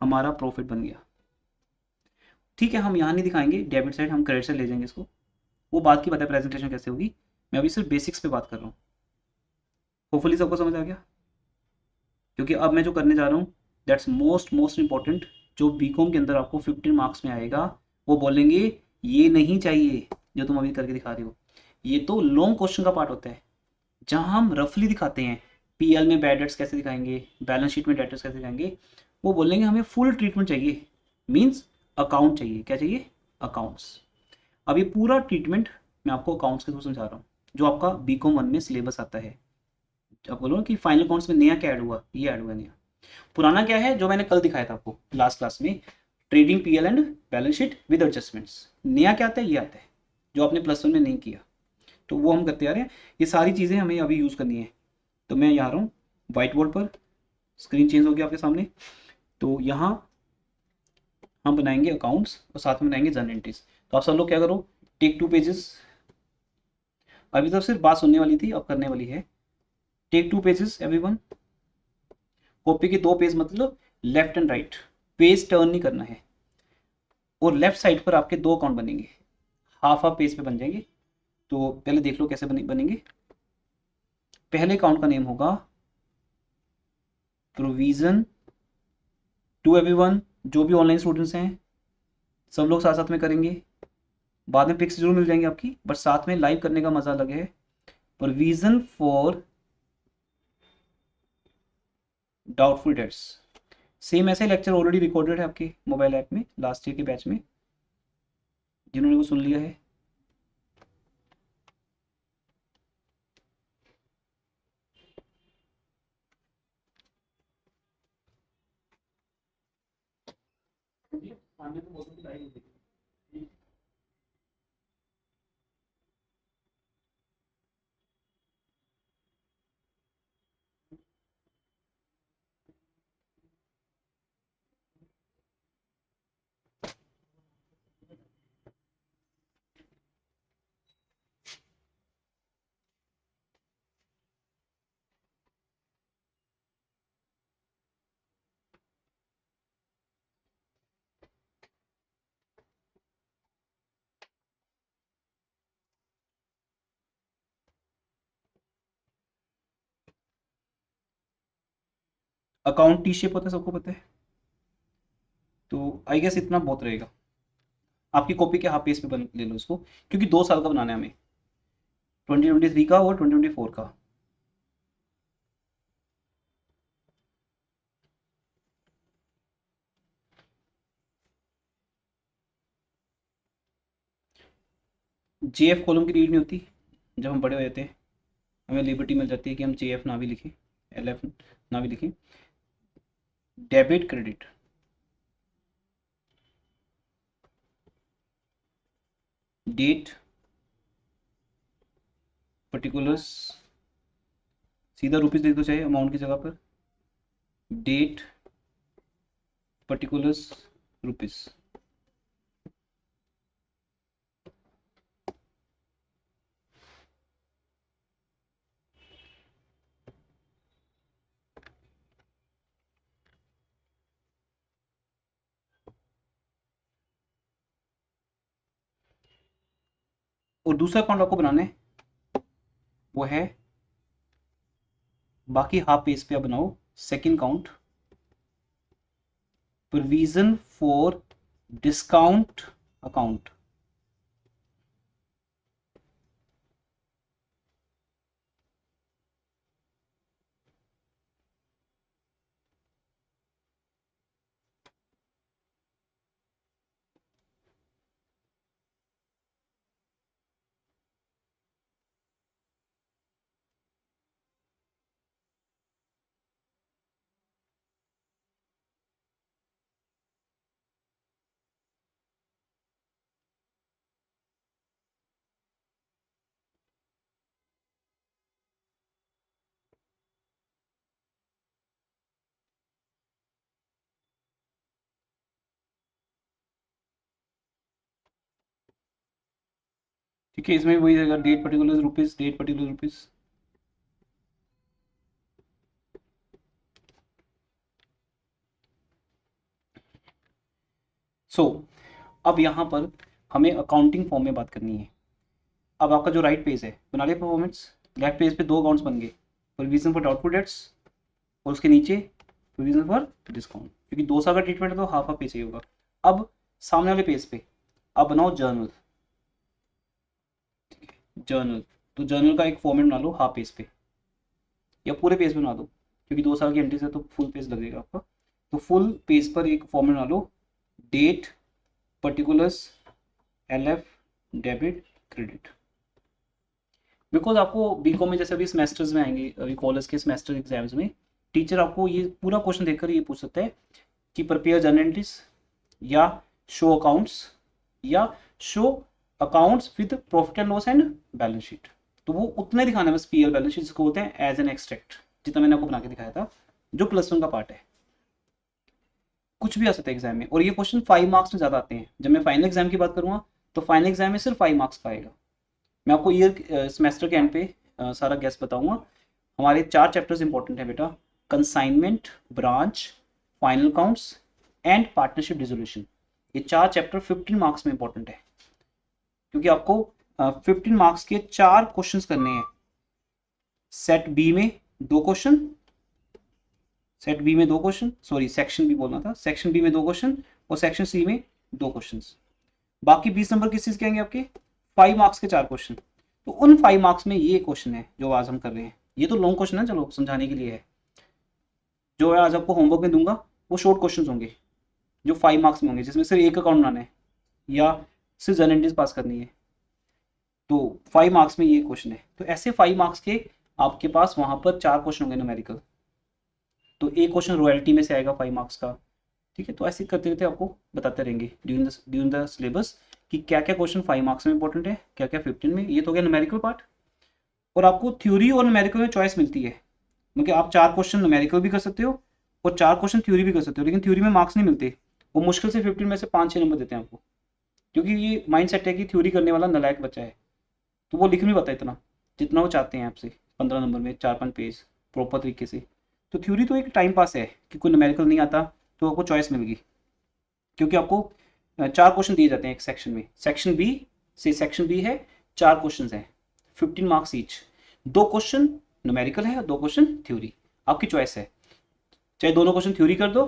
हमारा प्रॉफिट बन गया, ठीक है। हम यहाँ नहीं दिखाएंगे डेबिट साइड, हम क्रेडिट साइड ले जाएंगे इसको, वो बात की बात है प्रेजेंटेशन कैसे होगी, मैं अभी सिर्फ बेसिक्स पे बात कर रहा हूँ। होपफुली सबको समझ आ गया, क्योंकि अब मैं जो करने जा रहा हूँ दैट्स मोस्ट इंपॉर्टेंट, जो बीकॉम के अंदर आपको 15 मार्क्स में आएगा, वो बोलेंगे ये नहीं चाहिए जो तुम अभी करके दिखा रहे हो, ये तो लॉन्ग क्वेश्चन का पार्ट होता है जहां हम रफली दिखाते हैं पीएल में बैड डेट्स कैसे दिखाएंगे, बैलेंस शीट में डेट्स कैसे दिखाएंगे, वो बोलेंगे हमें फुल ट्रीटमेंट चाहिए, मीन्स अकाउंट चाहिए, क्या चाहिए अकाउंट्स। अब ये पूरा ट्रीटमेंट मैं आपको अकाउंट्स के थ्रू समझा रहा हूँ, जो आपका बीकॉम 1 में सिलेबस आता है। आप बोलो कि फाइनल अकाउंट्स में नया क्या ऐड हुआ, ये ऐड हुआ नया, पुराना क्या है जो मैंने कल दिखाया था आपको लास्ट क्लास में, trading PL and balance sheet with adjustments. नया क्या आता है, ये आता है जो आपने +1 में नहीं किया, तो वो हम करते आ रहे हैं, ये सारी चीज़ें हमें अभी यूज़ करनी है। तो मैं यहाँ आ रहा हूँ व्हाइट बोर्ड पर, स्क्रीन चेंज हो गया आपके सामने। तो यहाँ हम बनाएंगे अकाउंट्स और साथ में बनाएंगे जर्नल एंट्रीज। तो आप सब लोग क्या करो, टेक 2 पेजेस। अभी तक सिर्फ बात सुनने वाली थी, अब करने वाली है। Take 2 pages everyone. कॉपी के 2 पेज मतलब left and right, page turn नहीं करना है। और लेफ्ट साइड पर आपके 2 अकाउंट बनेंगे, हाफ हाफ पेज पे बन जाएंगे। तो पहले देख लो कैसे बनेंगे। पहले अकाउंट का नेम होगा प्रोविजन टू एवरीवन, जो भी ऑनलाइन स्टूडेंट्स हैं सब लोग साथ साथ में करेंगे। बाद में पिक्स जरूर मिल जाएंगे आपकी, बट साथ में लाइव करने का मजा अलग है। Provision for doubtful dates, same ऐसे लेक्चर ऑलरेडी रिकॉर्डेड है आपके मोबाइल ऐप में लास्ट ईयर के बैच में, जिन्होंने वो सुन लिया है। अकाउंट टी शेप होता है, सबको पता है। तो आई गेस इतना बहुत रहेगा। आपकी कॉपी के हाफ पेज पे बन ले लो इसको, क्योंकि 2 साल का बनाना है हमें, 2023 का और 2024 का। JF कॉलम की रीड नहीं होती, जब हम बड़े हो जाते हैं हमें लिबर्टी मिल जाती है कि हम JF ना भी लिखें, LF ना भी लिखें। डेबिट क्रेडिट, डेट पर्टिकुलर्स, सीधा रुपीस लिख दो चाहे अमाउंट की जगह पर, डेट पर्टिकुलर्स रुपीस। और दूसरा अकाउंट आपको बनाना है, वो है बाकी हाफ पेज पे आप बनाओ second count, provision for discount account. ठीक है, इसमें वही रहेगा, date particular rupees, date particular rupees. So अब यहाँ पर हमें अकाउंटिंग फॉर्म में बात करनी है। अब आपका जो राइट पेज है बना लिया परफॉर्मेंस, लेफ्ट पेज पे 2 अकाउंट्स बन गए, प्रोविजन फॉर डाउटफुल डेट्स और उसके नीचे प्रोविजन फॉर डिस्काउंट, क्योंकि 2 साल का ट्रीटमेंट है तो हाफ हाफ पेज ही होगा। अब सामने वाले पेज पे आप बनाओ जर्नल। जर्नल, तो जर्नल का एक फॉर्मेट बना लो हाफ पेज पे या पूरे पेज पे बना दो, क्योंकि 2 साल की एंट्रीज है तो फुल पेज लगेगा आपका। तो फुल पेज पर एक फॉर्मेट बना लो, date particulars LF debit credit. Because आपको बीकॉम में जैसे अभी सेमेस्टर्स में आएंगे, अभी कॉलेज के सेमेस्टर एग्जाम्स में टीचर आपको ये पूरा क्वेश्चन देखकर ये पूछ सकता है कि प्रिपेयर जर्नल एंट्रीज या शो अकाउंट्स या show accounts with profit and loss and balance sheet. तो वो उतना ही दिखाना है बस, पीएल बैलेंस शीट जिसको बोलते हैं एज एन एक्सट्रैक्ट, जितना मैंने आपको बना के दिखाया था, जो +1 का पार्ट है। कुछ भी आ सकता है एग्जाम में, और ये क्वेश्चन 5 मार्क्स में ज़्यादा आते हैं। जब मैं फाइनल एग्जाम की बात करूँगा तो फाइनल एग्जाम में सिर्फ 5 मार्क्स का आएगा। मैं आपको ईयर सेमेस्टर के एंड पे सारा गैस बताऊंगा। हमारे 4 चैप्टर्स इंपॉर्टेंट है बेटा, consignment, branch, final counts and partnership dissolution. ये 4 चैप्टर 15 मार्क्स में इंपॉर्टेंट है, क्योंकि आपको 15 मार्क्स के 4 क्वेश्चंस करने हैं। सेट बी में 2 क्वेश्चन, सेट बी में 2 क्वेश्चन, सॉरी सेक्शन बी बोलना था, सेक्शन बी में 2 क्वेश्चन और सेक्शन सी में 2 क्वेश्चंस। बाकी 20 नंबर किस चीज के आएंगे आपके, 5 मार्क्स के 4 क्वेश्चन। तो उन 5 मार्क्स में ये क्वेश्चन है जो आज हम कर रहे हैं। ये तो लॉन्ग क्वेश्चन है, चलो समझाने के लिए है। जो है आज आपको होमवर्क में दूंगा वो शॉर्ट क्वेश्चन होंगे जो 5 मार्क्स में होंगे, जिसमें सिर्फ एक अकाउंट बनाना है या सिर्फ जनरल पास करनी है। तो 5 मार्क्स में ये क्वेश्चन है। तो ऐसे 5 मार्क्स के आपके पास वहां पर 4 क्वेश्चन होंगे न्यूमेरिकल। तो एक क्वेश्चन रॉयल्टी में से आएगा 5 मार्क्स का, ठीक है। तो ऐसे करते करते आपको बताते रहेंगे ड्यूरिंग द सिलेबस कि क्या क्या क्वेश्चन 5 मार्क्स में इंपॉर्टेंट है, क्या क्या 15 में। ये तो हो गया न्यूमेरिकल पार्ट। और आपको थ्योरी और न्यूमेरिकल में चॉइस मिलती है, मतलब आप 4 क्वेश्चन न्यूमेरिकल भी कर सकते हो और 4 क्वेश्चन थ्योरी भी कर सकते हो, लेकिन थ्योरी में मार्क्स नहीं मिलते। वो मुश्किल से 15 में से 5-6 नंबर देते हैं आपको, क्योंकि ये माइंड सेट है कि थ्योरी करने वाला नालायक बच्चा है, तो वो लिख नहीं पाता इतना जितना वो चाहते हैं आपसे 15 नंबर में 4-5 पेज प्रॉपर तरीके से। तो थ्योरी तो एक टाइम पास है कि कोई न्यूमेरिकल नहीं आता तो आपको चॉइस मिल गई, क्योंकि आपको 4 क्वेश्चन दिए जाते हैं एक सेक्शन में। सेक्शन बी से सेक्शन बी है, 4 क्वेश्चन हैं, 15 मार्क्स ईच। 2 क्वेश्चन न्यूमेरिकल है और 2 क्वेश्चन थ्योरी, आपकी चॉइस है। चाहे दोनों क्वेश्चन थ्योरी कर दो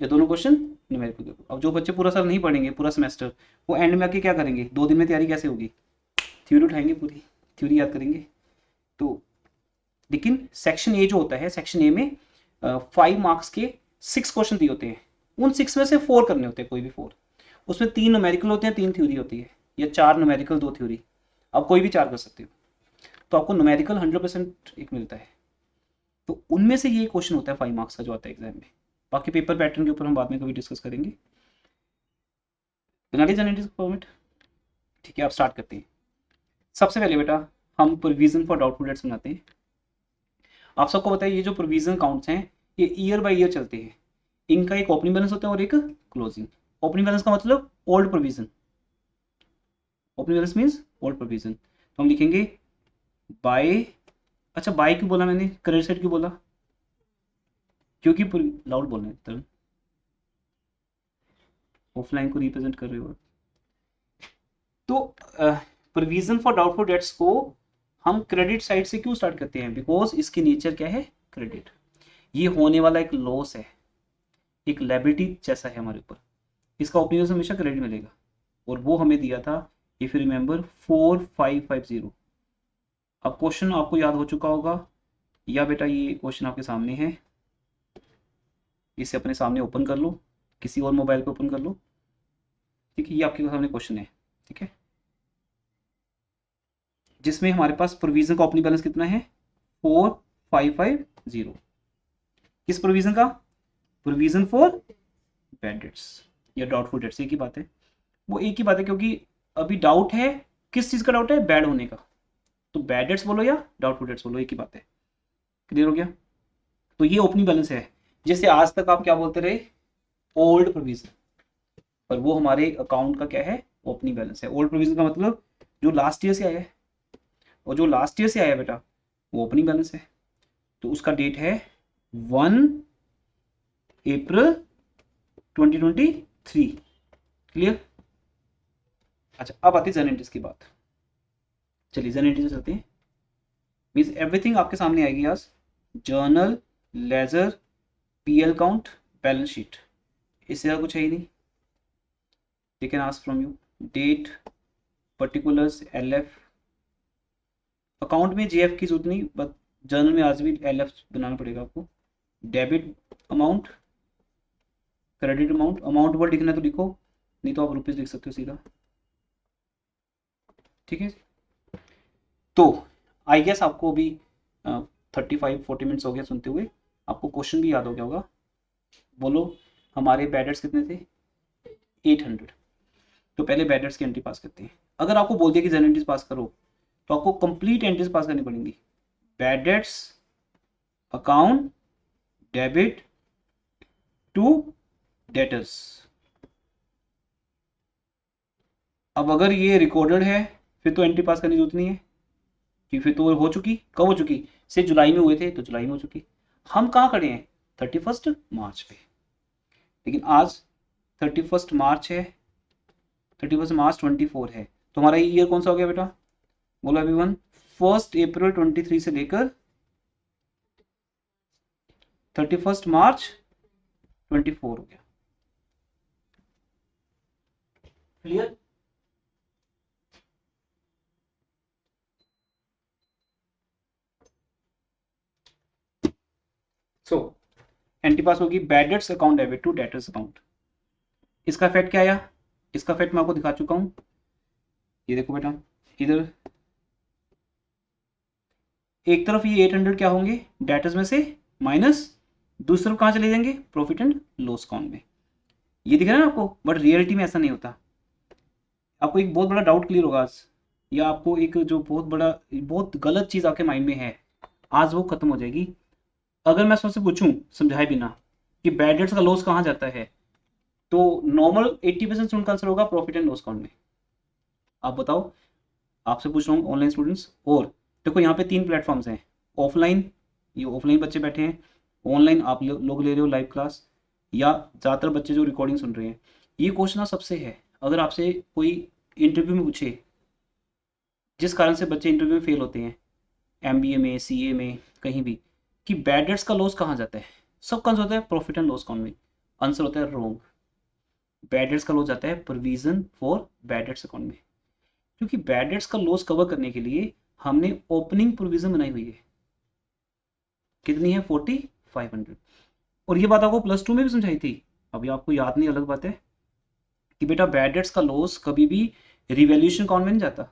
या दोनों क्वेश्चन न्यूमेरिकल कर दो। अब जो बच्चे पूरा साल नहीं पढ़ेंगे, पूरा सेमेस्टर, वो एंड में आके क्या करेंगे, 2 दिन में तैयारी कैसे होगी, थ्योरी उठाएंगे, पूरी थ्योरी याद करेंगे। तो लेकिन सेक्शन ए जो होता है, सेक्शन ए में 5 मार्क्स के 6 क्वेश्चन दिए होते हैं। उन 6 में से 4 करने होते हैं, कोई भी 4। उसमें 3 न्यूमेरिकल होते हैं, 3 थ्योरी होती है, या 4 न्यूमेरिकल 2 थ्योरी। आप कोई भी 4 कर सकते हो, तो आपको न्यूमेरिकल 100% एक मिलता है। तो उनमें से ये क्वेश्चन होता है 5 मार्क्स का जो आता है एग्जाम में। बाकी पेपर पैटर्न के ऊपर हम बाद में कभी डिस्कस करेंगे। बना लीजिए जनरेटिव फॉर्मेट, ठीक है। आप स्टार्ट करते हैं। सबसे पहले बेटा हम प्रोविजन फॉर डाउटफुल डेट्स बनाते हैं। आप सबको बताइए ये जो प्रोविजन काउंट्स हैं ये ईयर बाय ईयर चलते हैं। इनका एक ओपनिंग बैलेंस होता है और एक क्लोजिंग। ओपनिंग बैलेंस का मतलब old provision, opening balance means old provision. तो हम लिखेंगे बाय, अच्छा बाय क्यों बोला मैंने, क्रेडिट साइड क्यों बोला, क्योंकि लाउड बोलना है तरह, ऑफलाइन को रिप्रेजेंट कर रहे हो। तो प्रोविजन फॉर डाउटफुल डेट्स को हम क्रेडिट साइड से क्यों स्टार्ट करते हैं, बिकॉज इसकी नेचर क्या है, क्रेडिट। ये होने वाला एक लॉस है, एक लायबिलिटी जैसा है हमारे ऊपर। इसका ओपनिंग बैलेंस हमेशा क्रेडिट मिलेगा, और वो हमें दिया था इफ यू रिमेंबर 4550। अब क्वेश्चन आपको याद हो चुका होगा, या बेटा ये क्वेश्चन आपके सामने है, इसे अपने सामने ओपन कर लो, किसी और मोबाइल पे ओपन कर लो, ठीक है। ये आपके सामने क्वेश्चन है, ठीक है, जिसमें हमारे पास प्रोविजन का ओपनिंग बैलेंस कितना है 4550। किस प्रोविजन का, प्रोविजन फॉर बैड डेट्स या डाउटफुल डेट्स, एक ही बात है। वो एक ही बात है, क्योंकि अभी डाउट है, किस चीज का डाउट है, बैड होने का। तो बैड डेट्स बोलो या डाउटफुल डेट्स बोलो, एक ही बात है। क्लियर हो गया। तो ये ओपनिंग बैलेंस है, जैसे आज तक आप क्या बोलते रहे, ओल्ड प्रोविजन, पर वो हमारे अकाउंट का क्या है, ओपनिंग बैलेंस है। ओल्ड प्रोविजन का मतलब जो लास्ट ईयर से आया है, और जो लास्ट ईयर से आया बेटा वो ओपनिंग बैलेंस है। तो उसका डेट है 1 अप्रैल 2023। क्लियर। अच्छा अब आती है जर्नल एंट्रीज की बात। चलिए जर्नल एंट्रीज चलते हैं। मीन्स एवरीथिंग आपके सामने आएगी आज, journal, ledger, PL account, balance sheet, इससे ज़्यादा कुछ है ही नहीं। They can ask from you date, particulars, LF. Account में जेएफ की जरूरत नहीं, बट जर्नल में आज भी एलएफ बनाना पड़ेगा आपको। Debit amount, credit amount, amount word लिखना है तो लिखो, नहीं तो आप रुपीज लिख सकते हो सीधा, ठीक है। तो आई गेस आपको अभी 35-40 मिनट्स हो गया सुनते हुए, आपको क्वेश्चन भी याद हो गया होगा। बोलो हमारे बैडर्स कितने थे, 800। तो पहले बैडर्स की एंट्री पास करते हैं। अगर आपको बोल दिया कि जनरल एंट्रीज पास करो, तो आपको कंप्लीट एंट्रीज पास करनी पड़ेंगी। Bad debts account debit to debtors. अब अगर ये रिकॉर्डेड है फिर तो एंट्री पास करने की जरूरत नहीं है, कि फिर तो हो चुकी। कब हो चुकी? से जुलाई में हुए थे तो जुलाई में हो चुकी। हम कहाँ खड़े हैं? 31 मार्च पे। लेकिन आज 31 मार्च है, 31 मार्च 24 है, तो हमारा ईयर कौन सा हो गया बेटा? बोलो एवरीवन। 1 अप्रैल 23 से लेकर 31 मार्च 24 हो गया। क्लियर? सो एंट्री पास होगी bad debts account debit to debtors account. इसका इफेक्ट क्या आया? इसका इफेक्ट मैं आपको दिखा चुका हूं। ये देखो बेटा, इधर एक तरफ ये 800 क्या होंगे? डेटर्स में से माइनस, दूसरी तरफ कहां चले जाएंगे? प्रॉफिट एंड लॉस अकाउंट में। ये दिख रहा है ना आपको? बट रियलिटी में ऐसा नहीं होता। आपको एक बहुत बड़ा डाउट क्लियर होगा आज, या आपको एक जो बहुत गलत चीज आपके माइंड में है, आज वो खत्म हो जाएगी। अगर मैं सबसे पूछूं समझाए बिना कि बैड डेट्स का लॉस कहां जाता है, तो नॉर्मल 80% स्टूडेंट का आंसर होगा प्रॉफिट एंड लॉस अकाउंट में। आप बताओ, आपसे पूछ रहा हूँ ऑनलाइन स्टूडेंट्स। और देखो यहाँ पे 3 प्लेटफॉर्म्स हैं। ऑफलाइन, ये ऑफलाइन बच्चे बैठे हैं। ऑनलाइन आप लोग ले रहे हो लाइव क्लास, या ज़्यादातर बच्चे जो रिकॉर्डिंग सुन रहे हैं। ये क्वेश्चन सबसे है, अगर आपसे कोई इंटरव्यू में पूछे, जिस कारण से बच्चे इंटरव्यू में फेल होते हैं, MBA में, CA में, कहीं भी, कि बैड डेट्स का लॉस कहाँ जाता है, सबका आंसर होता है प्रॉफिट एंड लॉस अकाउंट में। आंसर होता है रॉन्ग। बैड डेट्स का लॉस जाता है provision for bad debts account में, क्योंकि बैड डेट्स का लॉस कवर करने के लिए हमने ओपनिंग प्रोविजन बनाई हुई है। कितनी है? 4500। और ये बात आपको +2 में भी समझाई थी, अभी आपको याद नहीं, अलग बात है, कि बेटा बैड डेट्स का लॉस कभी भी रिवैल्यूएशन अकाउंट में नहीं जाता।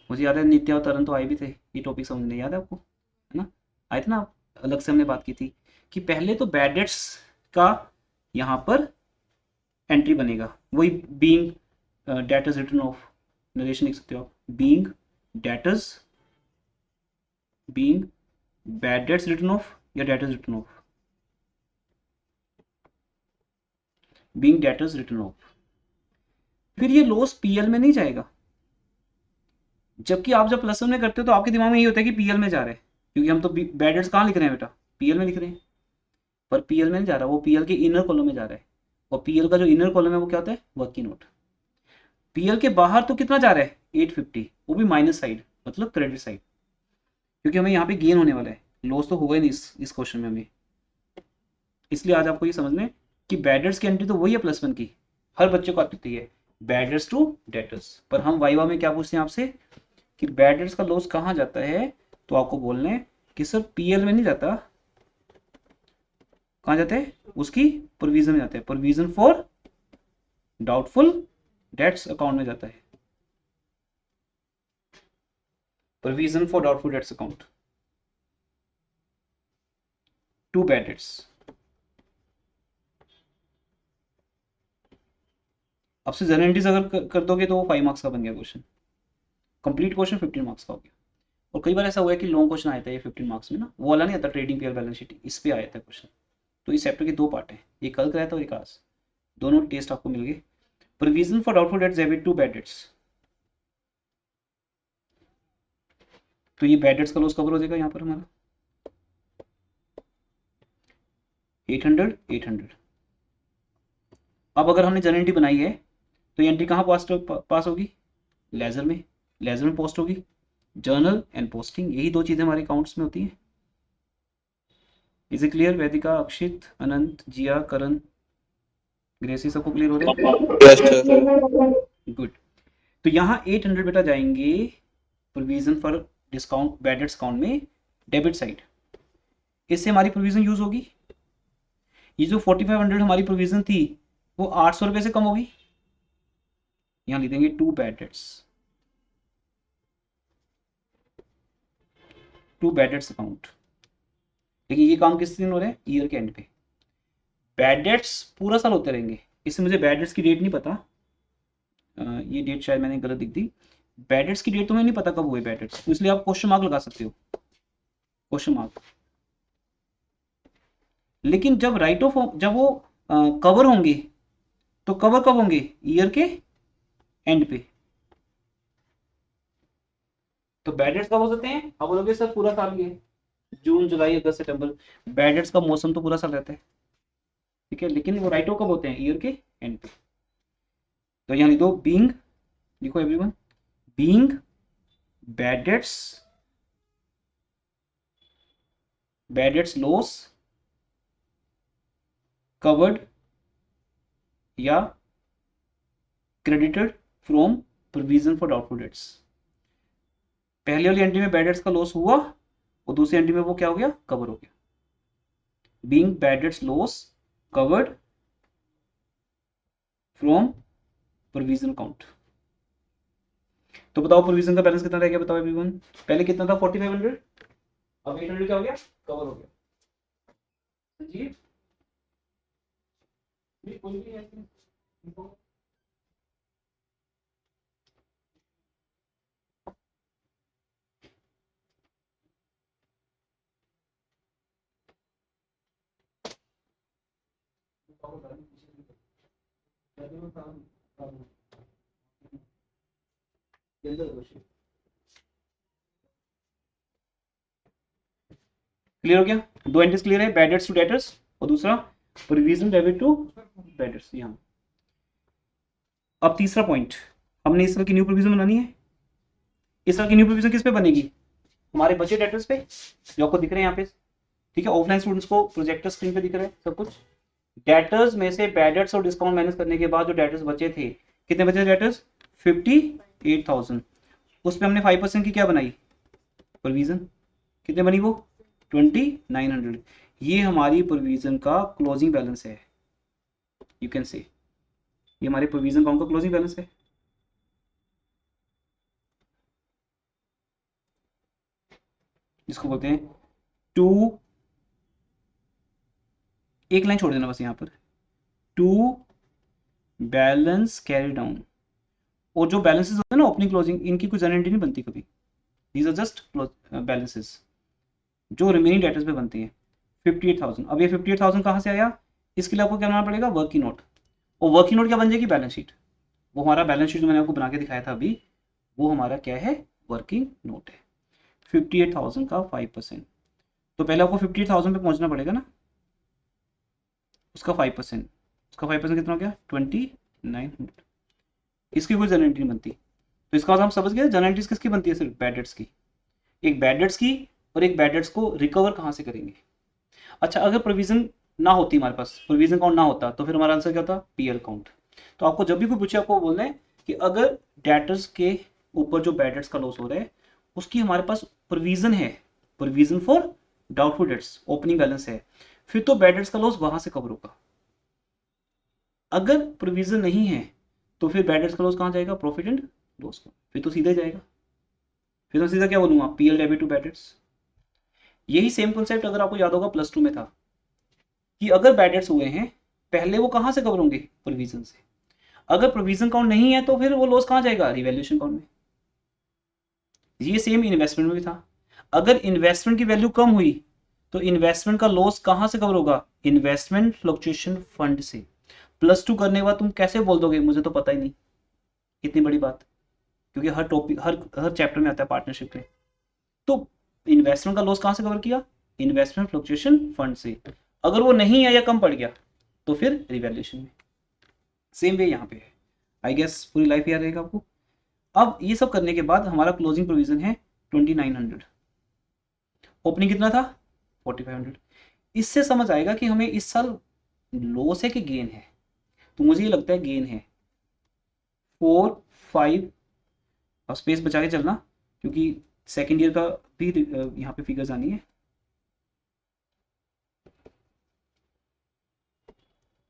मुझे याद है नित्या और तरन तो आए भी थे, ये टॉपिक समझने, याद है आपको? है ना? आए थे ना आप? अलग से हमने बात की थी कि पहले तो बैड डेट्स का यहाँ पर एंट्री बनेगा, वही being debtors written off, narration लिख सकते हो आप, being debtors, being bad debts written off, या debtors written off, being debtors written off. फिर ये लॉस पीएल में नहीं जाएगा। जबकि आप जब +1 में करते हो तो आपके दिमाग में ये होता है कि पीएल में जा रहा है, क्योंकि हम तो बैड डेट्स कहाँ लिख रहे हैं बेटा? पीएल में लिख रहे हैं। पर पीएल में नहीं जा रहा, वो पीएल के इनर कॉलम में जा रहा है। और पीएल का जो इनर कॉलम है वो क्या होता है? Working note. पीएल के बाहर तो कितना जा रहा है? 850, वो भी माइनस साइड, मतलब क्रेडिट साइड, क्योंकि हमें यहाँ पे गेन होने वाला है, लॉस तो होगा ही नहीं इस क्वेश्चन में हमें। इसलिए आज आपको ये समझना कि बैड डेट्स की एंट्री तो वही है +1 की, हर बच्चे को आती है, बैड डेट्स टू डेटर्स। पर हम वाइवा में क्या पूछते हैं आपसे कि बैड डेट्स का लॉस कहाँ जाता है, तो आपको बोलना है कि सर पीएल में नहीं जाता, कहाँ जाता है? उसकी प्रोविजन में जाता है, provision for doubtful debts account में जाता है, provision for doubtful debts account to bad debts. आपसे जनरल एंट्रीज अगर कर दोगे तो वो 5 मार्क्स का बन गया क्वेश्चन, कंप्लीट क्वेश्चन 15 मार्क्स का हो गया। और कई बार ऐसा हुआ है कि लॉन्ग क्वेश्चन आया था ये 15 मार्क्स में ना, वो वाला नहीं आता ट्रेडिंग पेयर बैलेंस शीट, इस पे आया था क्वेश्चन। तो इस चैप्टर के 2 पार्ट हैं, ये कल कराया था और एक आज, दोनों टेस्ट आपको मिल गए। Provision for doubtful debts debit to bad debts, तो ये बैड डेट्स का लॉस कवर हो जाएगा यहाँ पर हमारा 800 800। अब अगर हमने जनरल एंट्री बनाई है तो ये एंट्री कहाँ पास होगी? लेजर में, लेजर में पोस्ट होगी। जर्नल एंड पोस्टिंग, यही 2 चीजें हमारे अकाउंट्स में होती हैं। Is it clear? Vaidika, Akshit, Anant, Jiya, Karan, Gracy, सबको क्लियर हो रहा है? Yes, sir. गुड। तो यहाँ 800 बेटा जाएंगे provision for discount bad debts account में, डेबिट साइड। इससे हमारी प्रोविजन यूज होगी। ये जो 4500 हमारी प्रोविजन थी वो 800 रुपए से कम होगी। यहाँ लिख देंगे to bad debts, to bad debts account. लेकिन ये काम किस दिन हो रहा है? ईयर के एंड पे। बैड डेट्स पूरा साल होते रहेंगे, इससे मुझे बैड डेट्स की डेट नहीं पता, ये डेट शायद मैंने गलत लिख दी। बैड डेट्स की डेट तुम्हें नहीं पता कब हुए बैड डेट्स, तो इसलिए आप क्वेश्चन मार्क लगा सकते हो, क्वेश्चन मार्क। लेकिन जब राइट ऑफ जब वो कवर होंगे, तो कवर कब होंगे, ईयर के एंड पे। तो बैड डेट्स कब हो सकते हैं, आप बोलोगे सर पूरा साल ही है, जून जुलाई अगस्त सितंबर, बैड डेट्स का मौसम तो पूरा साल रहता है, ठीक है, लेकिन वो राइट ऑफ कब होते हैं, ईयर के एंड पे। तो यहाँ लिख दो बीइंग, लिखो everyone, being bad debts loss covered या credited from provision for doubtful debts. पहले वाली एंट्री में बैड डेट्स का लॉस हुआ और दूसरी एंट्री में वो क्या हो गया, कवर हो गया। Being bad debts loss covered from provision account. तो बताओ प्रोविजन का बैलेंस कितना रह गया, बताओ एवरीवन। पहले कितना था 4500, अब 800 क्या हो गया, कवर हो गया जी। कोई भी ऐसे क्लियर हो गया, दो एंट्रीज क्लियर है, बैड डेट्स टू डेटर्स और दूसरा provision debit to bad debts. यहाँ अब तीसरा पॉइंट, हमने इस तरह की न्यू प्रोविजन बनानी है। इस तरह की न्यू प्रोविजन किस पे बनेगी, हमारे बचे डेटर्स पे जो आपको दिख रहे हैं यहाँ पे, ठीक है। ऑफलाइन स्टूडेंट्स को प्रोजेक्टर स्क्रीन पे दिख रहा है सब कुछ। डेटर्स में से बैड डेट्स और डिस्काउंट माइनस करने के बाद जो डेटर्स बचे थे, कितने बचे डेटर्स, 58,000। उस पर हमने 5% की क्या बनाई, प्रोविजन। कितने बनी वो, 2900। ये हमारी प्रोविजन का क्लोजिंग बैलेंस है, यू कैन से ये हमारे प्रोविजन अकाउंट का क्लोजिंग बैलेंस है। जिसको बोलते हैं टू, एक लाइन छोड़ देना बस यहाँ पर, टू बैलेंस कैरी डाउन। और जो बैलेंसेस होते हैं ना ओपनिंग क्लोजिंग, इनकी कोई गारंटी नहीं बनती कभी, दीज आर जस्ट बैलेंसेस जो रिमेनिंग डेटर्स पे बनती हैं। 58,000, अब ये 58,000 कहाँ से आया, इसके लिए आपको क्या बनाना पड़ेगा, वर्किंग नोट। और वर्किंग नोट क्या बन जाएगी, बैलेंस शीट। वो हमारा बैलेंस शीट जो मैंने आपको बना के दिखाया था अभी, वो हमारा क्या है, वर्किंग नोट है। 58,000 का 5%, तो पहले आपको 58,000 पे पहुंचना पड़ेगा ना, उसका 5%, उसका 5% कितना हो गया, 2900। इसकी कोई जनरेटी नहीं बनती। तो इसका हम समझ गए जनरेटीज किसकी बनती है, सिर्फ बैड डेट्स की। एक बैड डेट्स की और एक बैड डेट्स को रिकवर कहाँ से करेंगे। अच्छा, अगर प्रोविजन ना होती, हमारे पास प्रोविजन काउंट ना होता, तो फिर हमारा आंसर क्या होता, पीएल काउंट। तो आपको जब भी कोई पूछे, आपको बोलना है कि अगर डेटर्स के ऊपर जो बैड डेट्स का लॉस हो रहा है, उसकी हमारे पास प्रोविजन है, provision for doubtful dates, opening balance है, फिर तो बैड डेट्स का लॉस वहां से कवर होगा। अगर प्रोविजन नहीं है, तो फिर बैड डेट्स का लॉस कहाँ जाएगा, प्रॉफिट एंड लॉस का, फिर तो सीधा जाएगा। फिर तो सीधा क्या बोलूंगा, PL debit to bad debts. यही सेम कॉन्सेप्ट अगर आपको याद होगा +2 में था, कि अगर बैड डेट्स हुए हैं, पहले वो कहां से कवर होंगे, प्रोविजन से। अगर प्रोविजन काउंट नहीं है, तो फिर वो लॉस कहां जाएगा, रिवैल्यूएशन काउंट में। ये सेम इन्वेस्टमेंट में भी था। अगर इन्वेस्टमेंट की वैल्यू कम हुई, तो इन्वेस्टमेंट का लॉस कहां से कवर होगा, इन्वेस्टमेंट फ्लक्चुएशन फंड से। +2 करने के बाद तुम कैसे बोल दोगे, मुझे तो पता ही नहीं, इतनी बड़ी बात, क्योंकि हर टॉपिक हर हर चैप्टर में आता है पार्टनरशिप के। तो इन्वेस्टमेंट का लॉस कहां से कवर किया, इन्वेस्टमेंट फ्लक्चुएशन फंड से। अगर वो नहीं है या कम पड़ गया, तो फिर रिवैल्यूएशन में। सेम वे यहाँ पे है। आई गेस पूरी लाइफ याद रहेगा आपको। अब ये सब करने के बाद हमारा क्लोजिंग प्रोविजन है 2900, ओपनिंग कितना था 4500। इससे समझ आएगा कि हमें इस साल लॉस है कि गेन है। तो मुझे ये लगता है गेन है। 4 5 और स्पेस बचा के चलना, क्योंकि सेकेंड ईयर का भी यहाँ पे फिगर्स आनी है।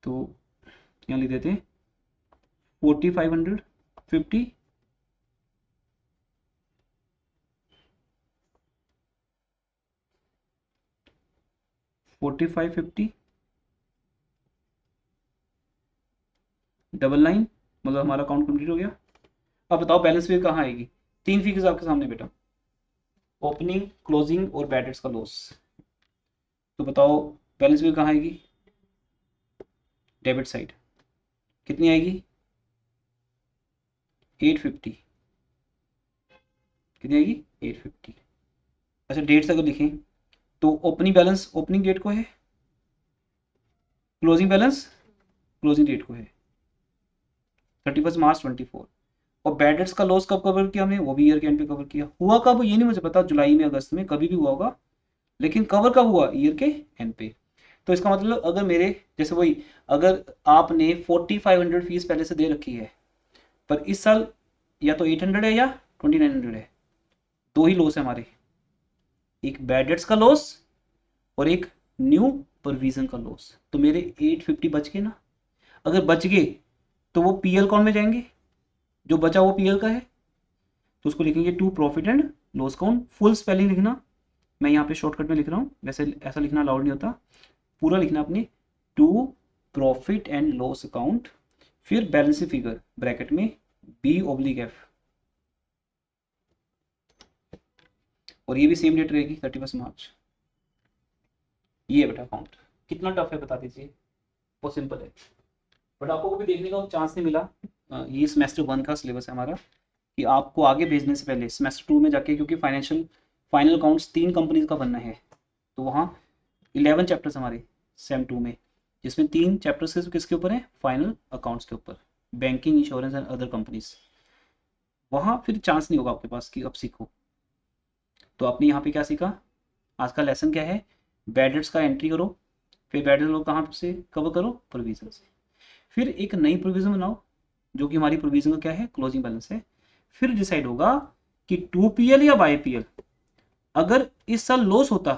तो यहाँ लिख देते हैं 4500, 50, 45 50, 99, मतलब हमारा अकाउंट कंप्लीट हो गया। अब बताओ बैलेंस शीट कहाँ आएगी, तीन फिगर्स आपके सामने बेटा, ओपनिंग, क्लोजिंग और बैड डेट्स का लॉस। तो बताओ बैलेंस फिगर कहाँ आएगी? डेबिट साइड कितनी आएगी? 850। कितनी आएगी? 850। अच्छा डेट्स अगर लिखें तो ओपनिंग बैलेंस ओपनिंग डेट को है, क्लोजिंग बैलेंस क्लोजिंग डेट को है, 31 मार्च 24। और बैड डेट्स का लॉस कब कवर किया हमने? वो भी ईयर के एंड पे कवर किया। हुआ कब ये नहीं मुझे पता, जुलाई में, अगस्त में, कभी भी हुआ होगा, लेकिन कवर कब हुआ? ईयर के एंड पे। तो इसका मतलब अगर मेरे जैसे वही, अगर आपने 4500 फीस पहले से दे रखी है, पर इस साल या तो 800 है या 2900 है, दो ही लॉस है हमारे, एक बैड डेट्स का लॉस और एक न्यू प्रोविजन का लॉस। तो मेरे 850 बच गए ना। अगर बच गए तो वो पीएल कौन में जाएंगे? जो बचा वो पीएल का है, तो उसको लिखेंगे to profit and loss account. Full spelling लिखना, मैं यहाँ पे शॉर्टकट में लिख रहा हूँ, वैसे ऐसा लिखना अलाउड नहीं होता, पूरा लिखना अपने, to profit and loss account, फिर बैलेंस फिगर ब्रैकेट में B/F, और ये भी सेम डेट रहेगी 31 मार्च। ये है बेटा अकाउंट। कितना टफ है बता दीजिए? बहुत सिंपल है, बट आपको कभी देखने का चांस नहीं मिला। ये सेमेस्टर 1 का सिलेबस है हमारा, कि आपको आगे भेजने से पहले सेमेस्टर 2 में जाके, क्योंकि फाइनेंशियल फाइनल अकाउंट्स 3 कंपनीज का बनना है, तो वहाँ 11 चैप्टर्स हमारे सेम 2 में, जिसमें 3 चैप्टर्स किसके ऊपर है? फाइनल अकाउंट्स के ऊपर, banking, insurance and other companies. वहाँ फिर चांस नहीं होगा आपके पास कि अब सीखो। तो आपने यहाँ पे क्या सीखा? आज का लेसन क्या है? बैड डेट्स का एंट्री करो, फिर बैड डेट्स कहाँ से कवर करो? प्रोविजन से। फिर एक नई प्रोविजन बनाओ, जो कि हमारी प्रोविजन का क्या है? क्लोजिंग बैलेंस है। फिर डिसाइड होगा कि 2PL या बाय पीएल। अगर इस साल लॉस होता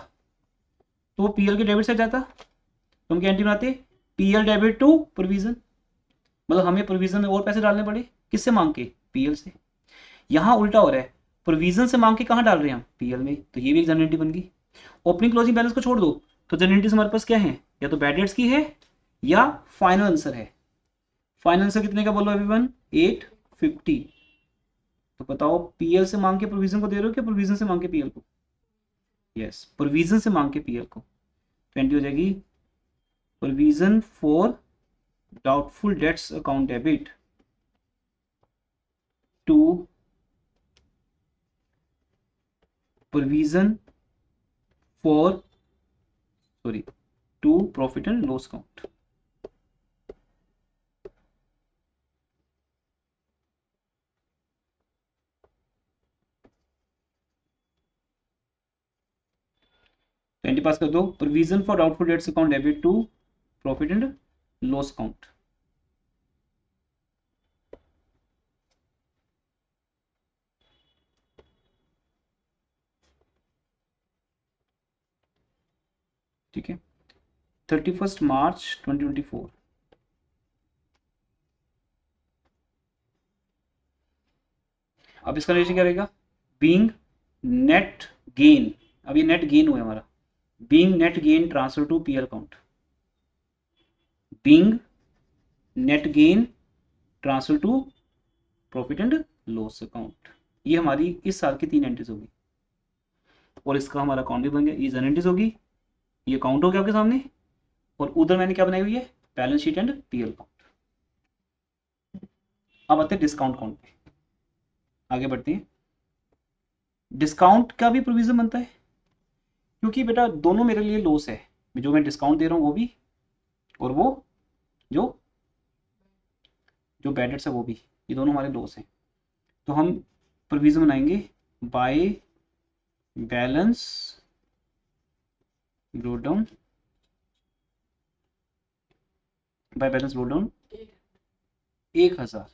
तो वो पीएल के डेबिट से जाता, तो हम क्या एंट्री बनाते? PL debit to provision. मतलब हमें प्रोविजन में और पैसे डालने पड़े, किससे मांग के? पीएल से। यहाँ उल्टा हो रहा है, प्रोविजन से मांग के कहाँ डाल रहे हैं हम? पीएल में। तो ये भी एक जनरेटिव बन गई। ओपनिंग क्लोजिंग बैलेंस को छोड़ दो, तो जनरेटिव हमारे पास क्या है? या तो बैड डेट्स की है या फाइनल आंसर है। फाइनल आंसर कितने का बोलो एवरीवन? 850। तो बताओ पीएल से मांग के प्रोविजन को दे रहे हो कि प्रोविजन से मांग के पीएल को? यस, प्रोविजन से मांग के पीएल को। 20 हो जाएगी provision for doubtful debts account debit to provision for, sorry, to profit and loss account. Twenty पास कर दो, provision for doubtful debts account debit to profit and loss account. ठीक है, 31 मार्च 2024। अब इसका रिलेशन क्या रहेगा? बीइंग नेट गेन, अब ये नेट गेन हुआ हमारा, being net gain transfer to PL account, being net gain transfer to profit and loss account. ये हमारी इस साल की 3 एंट्रीज होगी, और इसका हमारा अकाउंट भी बन गया। ये जन एंट्रीज होगी, ये अकाउंट हो गया आपके सामने, और उधर मैंने क्या बनाई हुई है? Balance sheet and PL account. अब आते हैं डिस्काउंट अकाउंट पे, आगे बढ़ते हैं। डिस्काउंट का भी प्रोविजन बनता है, क्योंकि बेटा दोनों मेरे लिए लॉस है, जो मैं डिस्काउंट दे रहा हूँ वो भी, और वो जो जो बैड डेट्स है वो भी, ये दोनों हमारे लॉस हैं। तो हम प्रोविजन बनाएंगे by balance brought down, by balance brought down 1000।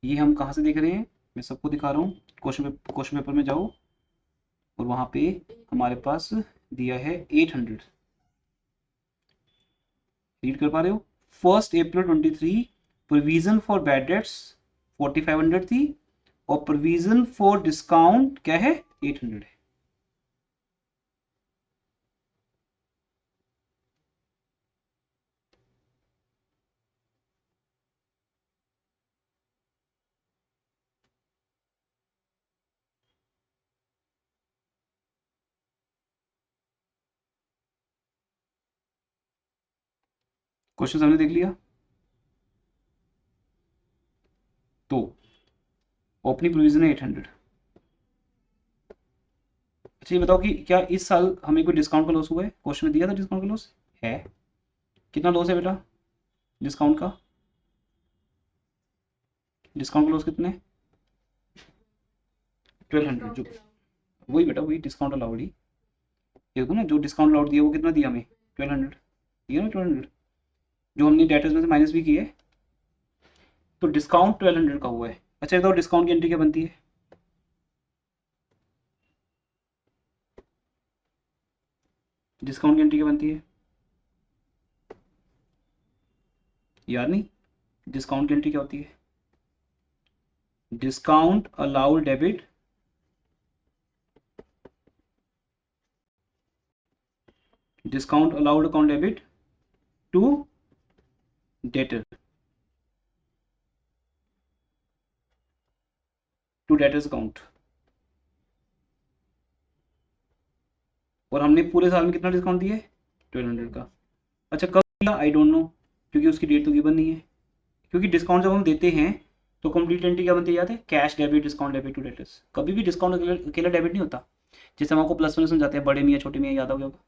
ये हम कहाँ से देख रहे हैं? मैं सबको दिखा रहा हूँ, क्वेश्चन पेपर में जाओ, और वहां पे हमारे पास दिया है 800। रीड कर पा रहे हो? 1 अप्रैल 23 प्रोविजन फॉर बैड डेट्स 4500 थी, और प्रोविजन फॉर डिस्काउंट क्या है? 800 है। क्वेश्चन हमने देख लिया। तो ओपनिंग प्रोविजन है 800। अच्छा ये बताओ कि क्या इस साल हमें कोई डिस्काउंट का लॉस हुआ है? क्वेश्चन में दिया था डिस्काउंट का लॉस है। कितना लॉस है बेटा डिस्काउंट का? डिस्काउंट का लॉस कितने? 1200। जो वही बेटा वही डिस्काउंट अलाउड ही देखो ना, जो डिस्काउंट अलाउड दिया वो कितना दिया हमें? 1200 दिया ना, 1200 जो हमने डेटर्स में से माइनस भी किए, तो डिस्काउंट 1200 का हुआ है। अच्छा बताओ डिस्काउंट की एंट्री क्या बनती है? डिस्काउंट की एंट्री क्या बनती है? याद नहीं? डिस्काउंट की एंट्री क्या होती है? Discount allowed debit discount allowed account debit to debtor to debtors account. और हमने पूरे साल में कितना डिस्काउंट दिया है? 1200 का। अच्छा कब दिया? आई डोंट नो, क्योंकि उसकी डेट तो गिवन नहीं है। क्योंकि डिस्काउंट जब हम देते हैं तो कंप्लीट एंट्री क्या बनती है याद है? Cash debit discount debit to debtors. कभी भी डिस्काउंट अकेला डेबिट नहीं होता। जैसे हम आपको प्लस वन समझाते हैं, बड़े मियाँ छोटे मियाँ, याद हो गया होगा।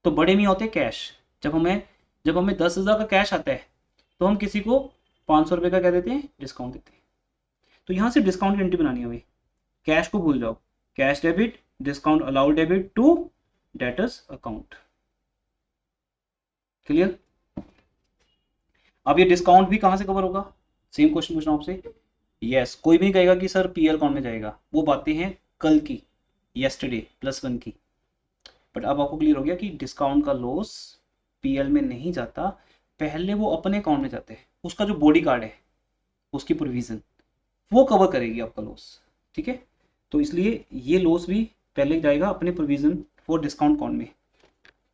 तो बड़े मियाँ होते हैं कैश। जब हमें 10,000 का कैश आता है तो हम किसी को 500 रुपये का क्या देते हैं? डिस्काउंट देते हैं। तो यहाँ से डिस्काउंट की एंट्री बनानी है हमें। कैश को भूल जाओ, cash debit discount allowed debit to debtors account. Clear? अब ये डिस्काउंट भी कहाँ से कवर होगा? सेम क्वेश्चन पूछ रहा हूँ आपसे। यस, कोई भी नहीं कहेगा कि सर पीएल अकाउंट में जाएगा, वो बातें हैं कल की, यस्टरडे +1 की। बट अब आपको क्लियर हो गया कि डिस्काउंट का लॉस पीएल में नहीं जाता, पहले वो अपने अकाउंट में जाते हैं। उसका जो बॉडी कार्ड है उसकी प्रोविजन वो कवर करेगी आपका लॉस। ठीक है, तो इसलिए ये लॉस भी पहले जाएगा अपने प्रोविजन फॉर डिस्काउंट अकाउंट में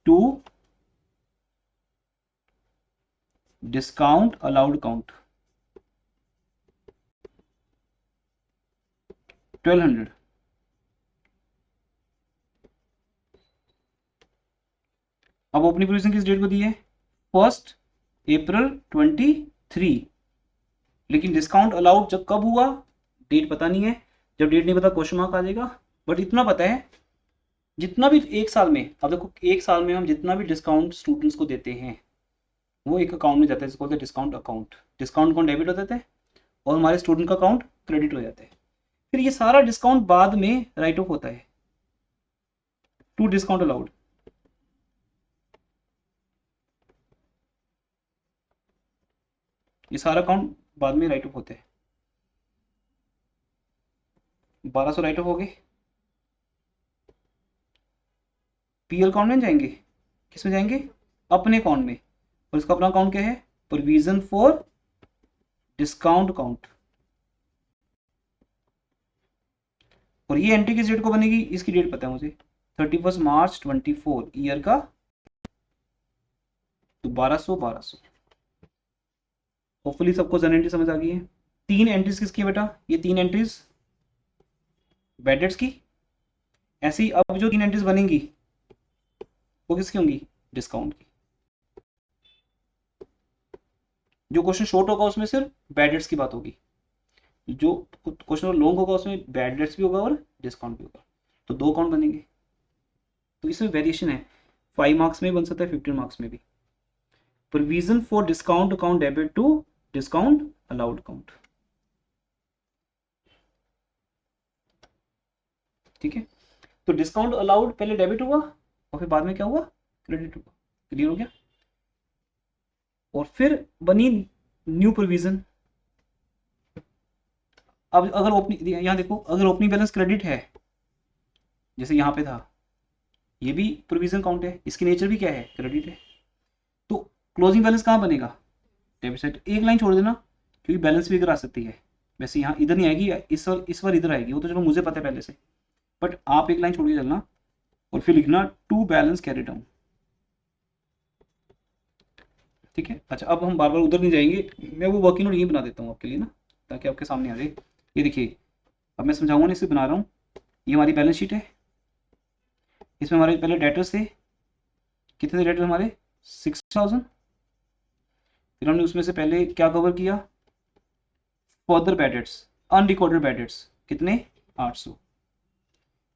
टू डिस्काउंट अलाउड अकाउंट 1200। अब ओपनिंग प्रोविजन किस डेट को दी है? 1 अप्रैल 23। लेकिन डिस्काउंट अलाउड जब कब हुआ डेट पता नहीं है। जब डेट नहीं पता क्वेश्चन मार्क आ जाएगा। बट इतना पता है जितना भी एक साल में, अब देखो एक साल में हम जितना भी डिस्काउंट स्टूडेंट्स को देते हैं वो एक अकाउंट में जाता है, जिसको discount account. Discount account debit हो जाता है और हमारे स्टूडेंट का अकाउंट क्रेडिट हो जाता है। फिर ये सारा डिस्काउंट बाद में राइट ऑफ होता है टू डिस्काउंट अलाउड। ये सारा अकाउंट बाद में राइट ऑफ होते हैं। 1200 राइट ऑफ हो गए, पीएल अकाउंट में जाएंगे। किस में जाएंगे? अपने अकाउंट में। और इसका अपना अकाउंट क्या है? Provision for discount account. और ये एंट्री किस डेट को बनेगी? इसकी डेट पता है मुझे, 31 मार्च 24 ईयर का। तो 1200 होपफुली सबको जन एंट्री समझ आ गई है। 3 एंट्रीज किसकी है बेटा? ये 3 एंट्रीज बैड डेट्स की। ऐसे ही अब जो 3 एंट्रीज बनेंगी वो किसकी होंगी? डिस्काउंट की। जो क्वेश्चन शॉर्ट होगा उसमें सिर्फ बैड डेट्स की बात होगी, जो क्वेश्चन लॉन्ग होगा उसमें बैड डेट्स भी होगा और डिस्काउंट भी होगा। तो 2 अकाउंट बनेंगे। तो इसमें वेरिएशन है, 5 मार्क्स में बन सकता है, 15 मार्क्स में भी। Provision for discount account debit to discount allowed account. ठीक है, तो डिस्काउंट अलाउड पहले डेबिट हुआ और फिर बाद में क्या हुआ? क्रेडिट हुआ। क्लियर हो गया? और फिर बनी न्यू प्रोविजन। अब अगर ओपनिंग, यहां देखो, अगर ओपनिंग बैलेंस क्रेडिट है जैसे यहां पे था, ये भी प्रोविजन काउंट है, इसकी नेचर भी क्या है? क्रेडिट है। तो क्लोजिंग बैलेंस कहां बनेगा? Debit side. एक लाइन छोड़ देना क्योंकि बैलेंस भी इधर आ सकती है। वैसे यहाँ इधर नहीं आएगी, इस बार इधर आएगी, वो तो चलो मुझे पता है पहले से। बट आप एक लाइन छोड़ के चलना और फिर लिखना टू बैलेंस कैरी डाउन। ठीक है, अच्छा अब हम बार बार उधर नहीं जाएंगे, मैं वो वर्किंग नोट यही बना देता हूँ आपके लिए ना, ताकि आपके सामने आ जाए। ये देखिए, अब मैं समझाऊंगा ना, इसे बना रहा हूँ। ये हमारी बैलेंस शीट है, इसमें हमारे पहले डेटर्स थे। कितने थे डेटर्स हमारे? 6000। फिर हमने उसमें से पहले क्या कवर किया, further bad debts, unrecorded bad debts कितने 800।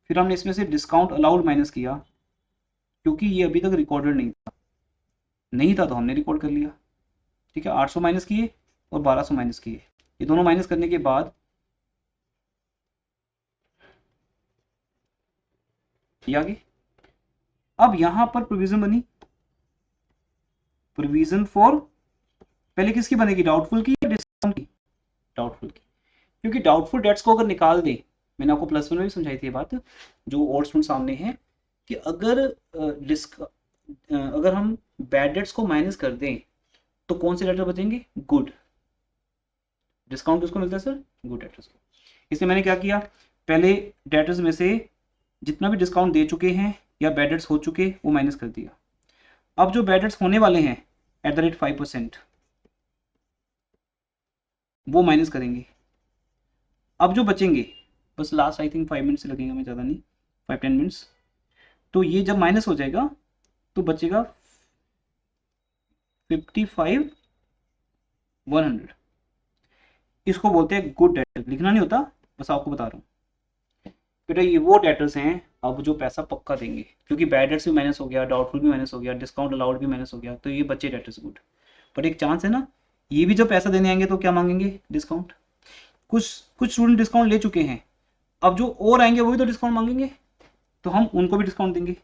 फिर हमने इसमें से डिस्काउंट अलाउड माइनस किया, क्योंकि ये अभी तक रिकॉर्डेड नहीं था तो हमने रिकॉर्ड कर लिया, ठीक है। 800 माइनस किए और 1200 माइनस किए, ये दोनों माइनस करने के बाद ये आगे। अब यहां पर प्रोविजन बनी, प्रोविजन फॉर, पहले किसकी बनेगी, डाउटफुल की या डिस्काउंट की, डाउटफुल की, क्योंकि डाउटफुल डेट्स को अगर निकाल दे, मैंने आपको प्लस वन में भी समझाई थी ये बात, जो और स्टूडेंट सामने है, कि अगर हम बैड डेट्स को माइनस कर दें तो कौन से डेटर बचेंगे, गुड। डिस्काउंट किसको मिलता है सर, गुड डेटर्स को। इसलिए मैंने क्या किया, पहले डेटर्स में से जितना भी डिस्काउंट दे चुके हैं या बैड डेट्स हो चुके वो माइनस कर दिया। अब जो बैड डेट्स होने वाले हैं एट द रेट 5% वो माइनस करेंगे। अब जो बचेंगे, बस लास्ट आई थिंक 5 मिनट्स लगेंगे, मैं ज़्यादा नहीं, 5-10 मिनट्स। तो ये जब माइनस हो जाएगा तो बचेगा 55,100, इसको बोलते हैं गुड डेटर। लिखना नहीं होता, बस आपको बता रहा हूँ बेटा, ये वो डेटर्स हैं अब जो पैसा पक्का देंगे, क्योंकि बैड डेट्स भी माइनस हो गया, डाउटफुल भी माइनस हो गया, डिस्काउंट अलाउड भी माइनस हो गया, तो ये बच्चे डेटर्स गुड। बट एक चांस है ना, ये भी जब पैसा देने आएंगे तो क्या मांगेंगे, डिस्काउंट। कुछ स्टूडेंट डिस्काउंट ले चुके हैं, अब जो और आएंगे वो भी तो डिस्काउंट मांगेंगे, तो हम उनको भी डिस्काउंट देंगे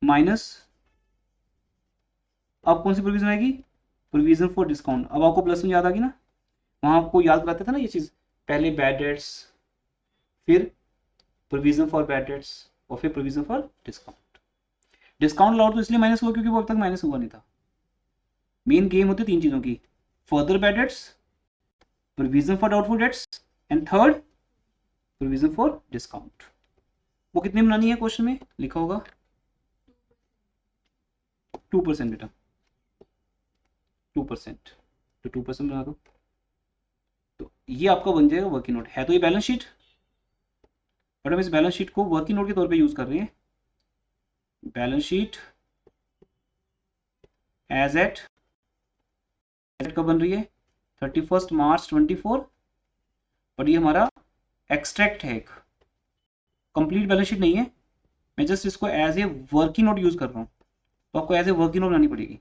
माइनस। अब कौन सी प्रोविजन आएगी, प्रोविजन फॉर डिस्काउंट। अब आपको प्लस में याद आ गई ना, वहां आपको याद कराते थे ना ये चीज, पहले बैड डेट्स, फिर प्रोविजन फॉर बैड डेट्स, और फिर provision for discount. Discount allowed तो इसलिए माइनस हुआ क्योंकि वो अब तक माइनस हुआ नहीं था। मेन गेम होती है 3 चीजों की, further bad debts, provision for doubtful dates, and third provision for discount. वो कितनी बनानी है, क्वेश्चन में लिखा होगा 2% बेटा, 2%, तो 2% बना दो। तो ये आपका बन जाएगा वर्किंग नोट। है तो ये बैलेंस शीट, बट हम इस बैलेंस शीट को वर्किंग नोट के तौर पे यूज कर रहे हैं। बैलेंस शीट एज एट कब बन रही है, 31 मार्च 24, बट ये हमारा एक्सट्रैक्ट है, एक कंप्लीट बैलेंस शीट नहीं है। मैं जस्ट इसको as a working note use कर रहा हूँ, तो आपको एज ए वर्किंग नोट बनानी पड़ेगी।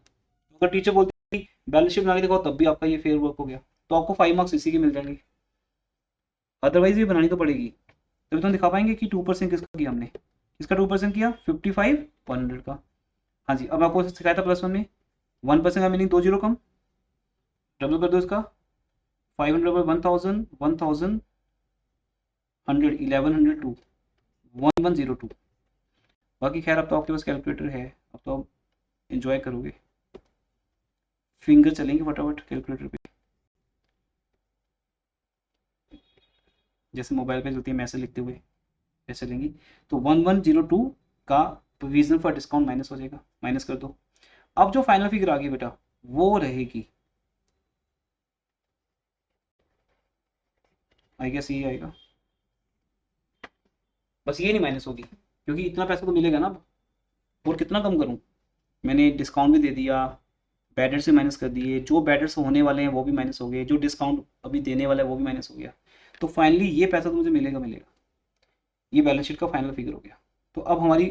अगर टीचर बोलती है बैलेंस शीट बना के दिखाओ, तब भी आपका ये फेयर वर्क हो गया, तो आपको 5 मार्क्स इसी के मिल जाएंगे। अदरवाइज ये बनानी तो पड़ेगी, तभी तो हम दिखा पाएंगे कि 2% किसका किया हमने, किसका 2% किया, 55,100 का। हाँ जी, अब आपको सिखाया था प्लस वन में 1% का मीनिंग 2 जीरो कम, डबल कर दो इसका, 500 पर 1000, 1102, 1102। बाकी खैर अब तो आपके पास कैलकुलेटर है, अब तो आप एंजॉय करोगे, फिंगर चलेंगे फटाफट कैलकुलेटर पे, जैसे मोबाइल पे चलती है मैसेज लिखते हुए ऐसे चलेंगी। तो 1102 का प्रोविजन फॉर डिस्काउंट माइनस हो जाएगा, माइनस कर दो। अब जो फाइनल फिगर आ गई बेटा वो रहेगी, आई गेस ये आएगा, बस ये नहीं माइनस होगी, क्योंकि इतना पैसा तो मिलेगा ना अब, और कितना कम करूं, मैंने डिस्काउंट भी दे दिया, बैडर से माइनस कर दिए, जो बैडर्स होने वाले हैं वो भी माइनस हो गए, जो डिस्काउंट अभी देने वाला है वो भी माइनस हो गया, तो फाइनली ये पैसा तो मुझे मिलेगा। ये बैलेंस शीट का फाइनल फिगर हो गया। तो अब हमारी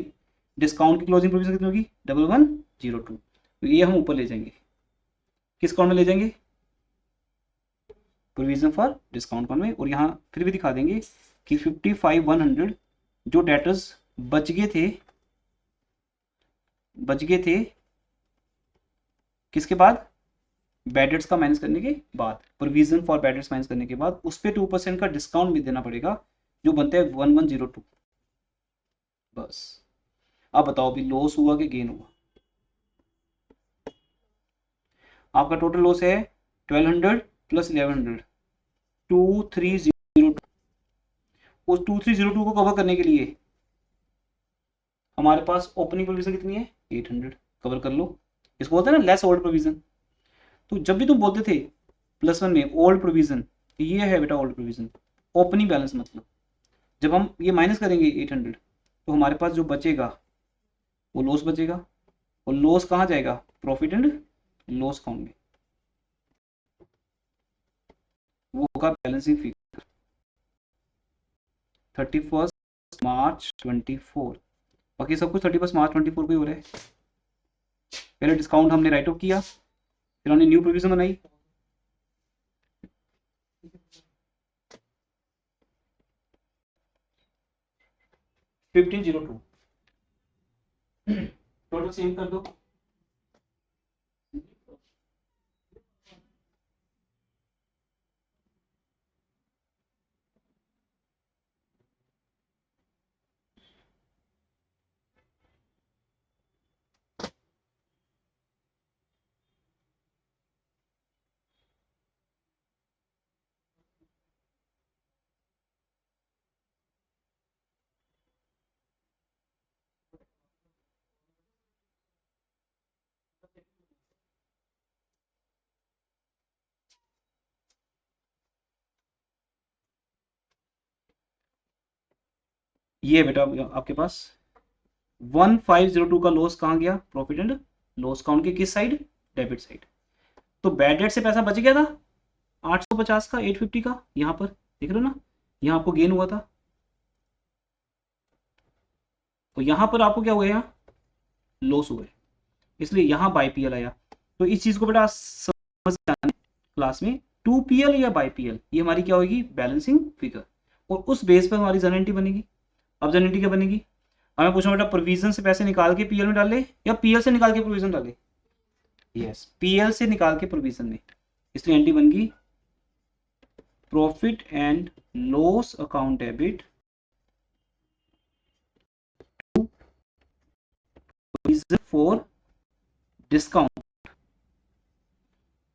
डिस्काउंट की क्लोजिंग प्रोविजन कितनी होगी, 1102, तो ये हम ऊपर ले जाएंगे, किस अकाउंट में ले जाएंगे, प्रोविजन फॉर डिस्काउंट अकाउंट में। और यहाँ फिर भी दिखा देंगे कि 55,100 जो डेटर्स बच गए थे किसके बाद, बैडर्स का माइनस करने के बाद, प्रोविजन फॉर बैडर्स माइनस करने के बाद, उस पर 2% का डिस्काउंट भी देना पड़ेगा, जो बनता है 1102। बस अब बताओ भी लॉस हुआ कि गेन हुआ, आपका टोटल लॉस है 1200 प्लस 1100, 2302। उस 2302 को कवर करने के लिए हमारे पास ओपनिंग प्रोविजन कितनी है, 800, कवर कर लो। इसको बोलते हैं ना लेस ओल्ड प्रोविजन। तो जब भी तुम बोलते थे प्लस वन में ओल्ड प्रोविजन, ये है बेटा ओल्ड प्रोविजन, ओपनिंग बैलेंस मतलब जब हम ये माइनस करेंगे 800 तो हमारे पास जो बचेगा वो लॉस बचेगा, और लॉस कहाँ जाएगा, प्रॉफिट एंड लॉस अकाउंट में। वो होगा बैलेंसिंग फिगर 31 मार्च 24। बाकी सब कुछ 31 मार्च 24 को ही हो रहा है। पहले डिस्काउंट हमने राइट ऑफ किया, फिर हमने न्यू प्रोविजन बनाई, $1502 टोटल सेम कर दो। ये बेटा आपके पास 1502 का लॉस कहाँ गया, प्रॉफिट एंड लॉस अकाउंट की किस साइड, डेबिट साइड। तो बैड डेट से पैसा बच गया था 850 का, 850 का, यहाँ पर देख रहे हो ना, यहाँ आपको गेन हुआ था, तो यहाँ पर आपको क्या हुआ, यहाँ लॉस हुआ है, इसलिए यहाँ बाई पीएल आया। तो इस चीज को बेटा समझ जाना क्लास में, 2PL या बाई पीएल ये हमारी क्या होगी, बैलेंसिंग फिगर, और उस बेस पर हमारी जनरेटी बनेगी। अब जनरेटी क्या बनेगी, अब मैं पूछूं बेटा प्रोविजन से पैसे निकाल के पीएल में डाले या पीएल से निकाल के प्रोविजन डाले, यस पीएल से निकाल के प्रोविजन में, इसलिए एंट्री बन गई profit and loss account debit for discount.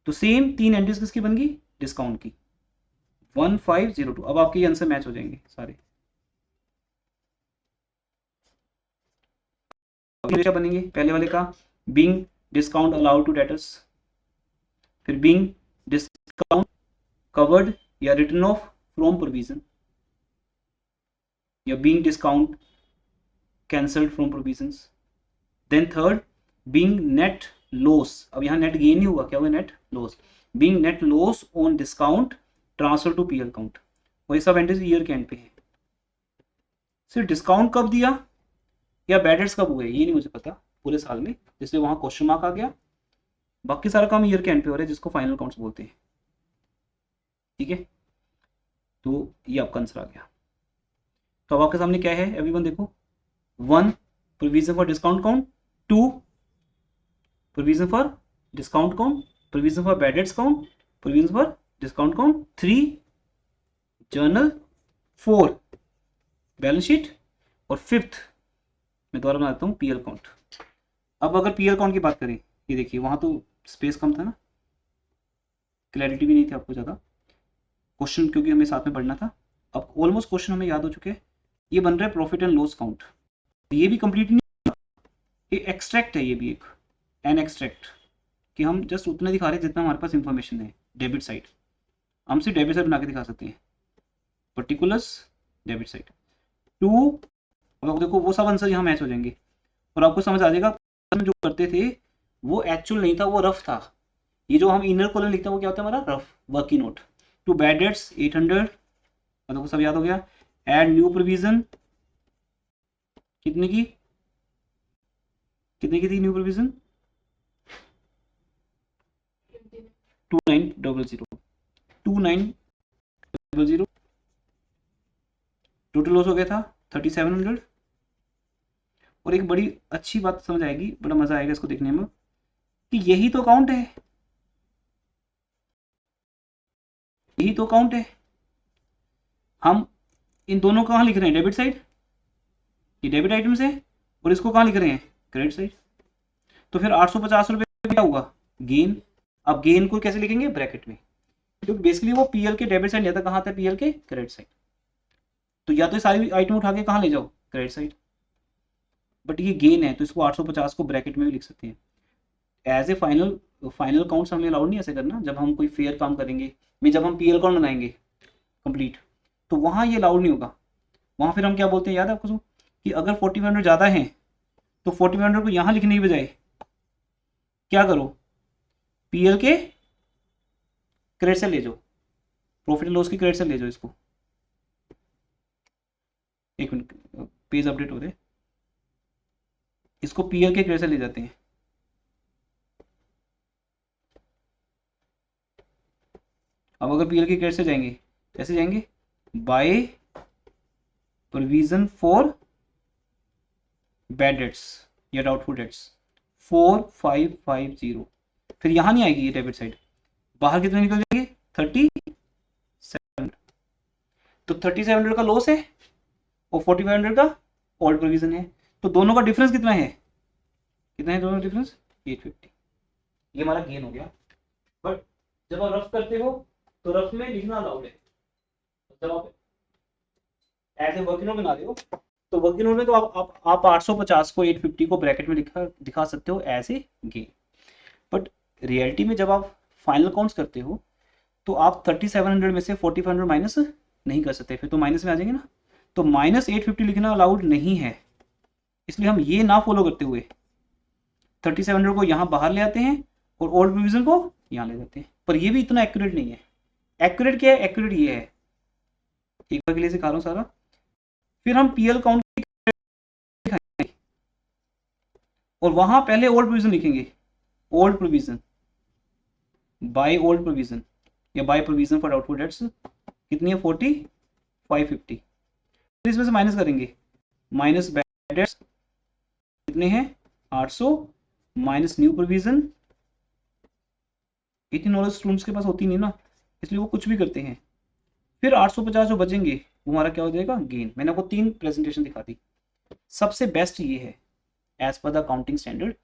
तो सेम 3 एंट्रीज किसकी बन गई, डिस्काउंट की 1502। अब आपके ये आंसर मैच हो जाएंगे सारे। क्या बनेंगे, पहले वाले का being discount allowed to debtors, फिर बीइंग डिस्काउंट कवर्ड या रिटर्न ऑफ फ्रॉम प्रोविजन, या being discount cancelled from provisions, then third being net loss. अब यहाँ नेट गेन नहीं हुआ, क्या हुआ, net loss, being net loss on discount transfer to PL account. और ये सब एंट्रीज ईयर के एंड पे है। सिर्फ डिस्काउंट कब दिया या बैड डेट्स कब हुए ये नहीं मुझे पता पूरे साल में, इसलिए वहां क्वेश्चन मार्क आ गया। बाकी सारा काम ईयर के एंड पे हो रहा है, जिसको फाइनल अकाउंट्स बोलते हैं, ठीक है। तो ये आपका आंसर आ गया। तो अब आपके सामने क्या है एवरीवन, देखो 1 provision for discount count, 2 provision for discount count, provision for bad debts count, provision for discount count, 3 journal, 4 balance sheet, और 5th मैं दोबारा बना देता हूँ पीएल काउंट। अब अगर पीएल काउंट की बात करें, ये देखिए वहां तो स्पेस कम था ना, क्लैरिटी भी नहीं थी आपको ज़्यादा, क्वेश्चन क्योंकि हमें साथ में पढ़ना था। अब ऑलमोस्ट क्वेश्चन हमें याद हो चुके हैं। ये बन रहा है प्रॉफिट एंड लॉस काउंट, ये भी कंप्लीट नहीं, ये एक्सट्रैक्ट है, ये भी एक एन एक्सट्रैक्ट, कि हम जस्ट उतना दिखा रहे हैं जितना हमारे पास इंफॉर्मेशन है। डेबिट साइड हम सिर्फ डेबिट साइड बना के दिखा सकते हैं, पर्टिकुलर्स डेबिट साइड 2। अब देखो वो सब आंसर यहाँ मैच हो जाएंगे, और आपको समझ आ जाएगा जो करते थे वो एक्चुअल नहीं था, वो रफ था। ये जो हम इनर कॉलम लिखते हैं वो क्या होता है, हमारा rough working note. To bad debts 800, देखो सब याद हो गया। एड न्यू प्रोविजन, कितने की थी न्यू प्रोविजन, 2900 टोटल लॉस हो गया था 3700। और एक बड़ी अच्छी बात समझ आएगी, बड़ा मजा आएगा इसको देखने में, कि यही तो अकाउंट है, यही तो अकाउंट है। हम इन दोनों को कहाँ लिख रहे हैं, डेबिट साइड, ये डेबिट आइटम्स है, और इसको कहाँ लिख रहे हैं, क्रेडिट साइड। तो फिर 850 रुपये क्या हुआ, गेन। अब गेन को कैसे लिखेंगे, ब्रैकेट में, क्योंकि बेसिकली वो पीएल के डेबिट साइड नहीं आता, कहाँ आता है, पीएल के क्रेडिट साइड। तो या तो सारी आइटम उठा के कहाँ ले जाओ, क्रेडिट साइड, बट ये गेन है तो इसको 850 को ब्रैकेट में भी लिख सकते हैं। एज ए फाइनल काउंट्स हमें अलाउड नहीं ऐसे करना, जब हम कोई फेयर काम करेंगे, जब हम पीएल काउंट बनाएंगे कंप्लीट, तो वहां ये अलाउड नहीं होगा। वहां फिर हम क्या बोलते हैं, याद है आपको, कि अगर 4500 ज़्यादा है तो 4500 को यहाँ लिखने की बजाय क्या करो, पीएल के क्रेडिट से ले जाओ, प्रॉफिट एंड लॉस की क्रेडिट साइड ले जाओ इसको। एक मिनट, पेज अपडेट हो रहे, इसको पीएल के क्रेडिट साइड ले जाते हैं। अब अगर पीएल के क्रेडिट से जाएंगे, कैसे जाएंगे? Bye provision for bad debts या डाउटफुल डेट्स 4550। फिर यहां नहीं आएगी ये डेबिट साइड, बाहर कितने निकल जाएंगे? 37। तो 3700 का लॉस है और 4500 का ओल्ड प्रोविजन है, तो दोनों का डिफरेंस कितना है? कितना है दोनों का डिफरेंस? 850। ये हमारा गेन हो गया। बट जब आप रफ करते हो तो रफ में लिखना अलाउड है। जब आप ऐसे वर्किंग नोट बना रहे हो तो वर्किंग नोट में तो आप 850 को 850 को ब्रैकेट में दिखा सकते हो as a gain. But reality में जब आप फाइनल काउंट्स करते हो तो आप 3700 में से 4500 माइनस नहीं कर सकते, फिर तो माइनस में आ जाएंगे ना। तो -850 लिखना अलाउड नहीं है, इसलिए हम ये ना फॉलो करते हुए 3700 को यहाँ बाहर ले आते हैं और ओल्ड प्रोविजन को यहाँ ले जाते हैं। पर ये भी इतना एक्यूरेट नहीं है। एक्यूरेट क्या है? एक्यूरेट ये है, एक बार के लिए सिखा रहा हूँ सारा। फिर हम पीएल काउंट दिखाएंगे और वहां पहले ओल्ड प्रोविजन लिखेंगे। Old provision by old provision या by provision for doubtful debts कितनी है? 4550। फिर इसमें से माइनस करेंगे, माइनस बैड डेट्स कितने हैं? 800 माइनस न्यू प्रोविजन। इतनी नॉलेज स्टूडेंट्स के पास होती नहीं ना, इसलिए वो कुछ भी करते हैं। फिर 850 जो बचेंगे वो हमारा क्या हो जाएगा? गेन। मैंने आपको 3 प्रेजेंटेशन दिखा दी। सबसे बेस्ट ये है as per the accounting standard.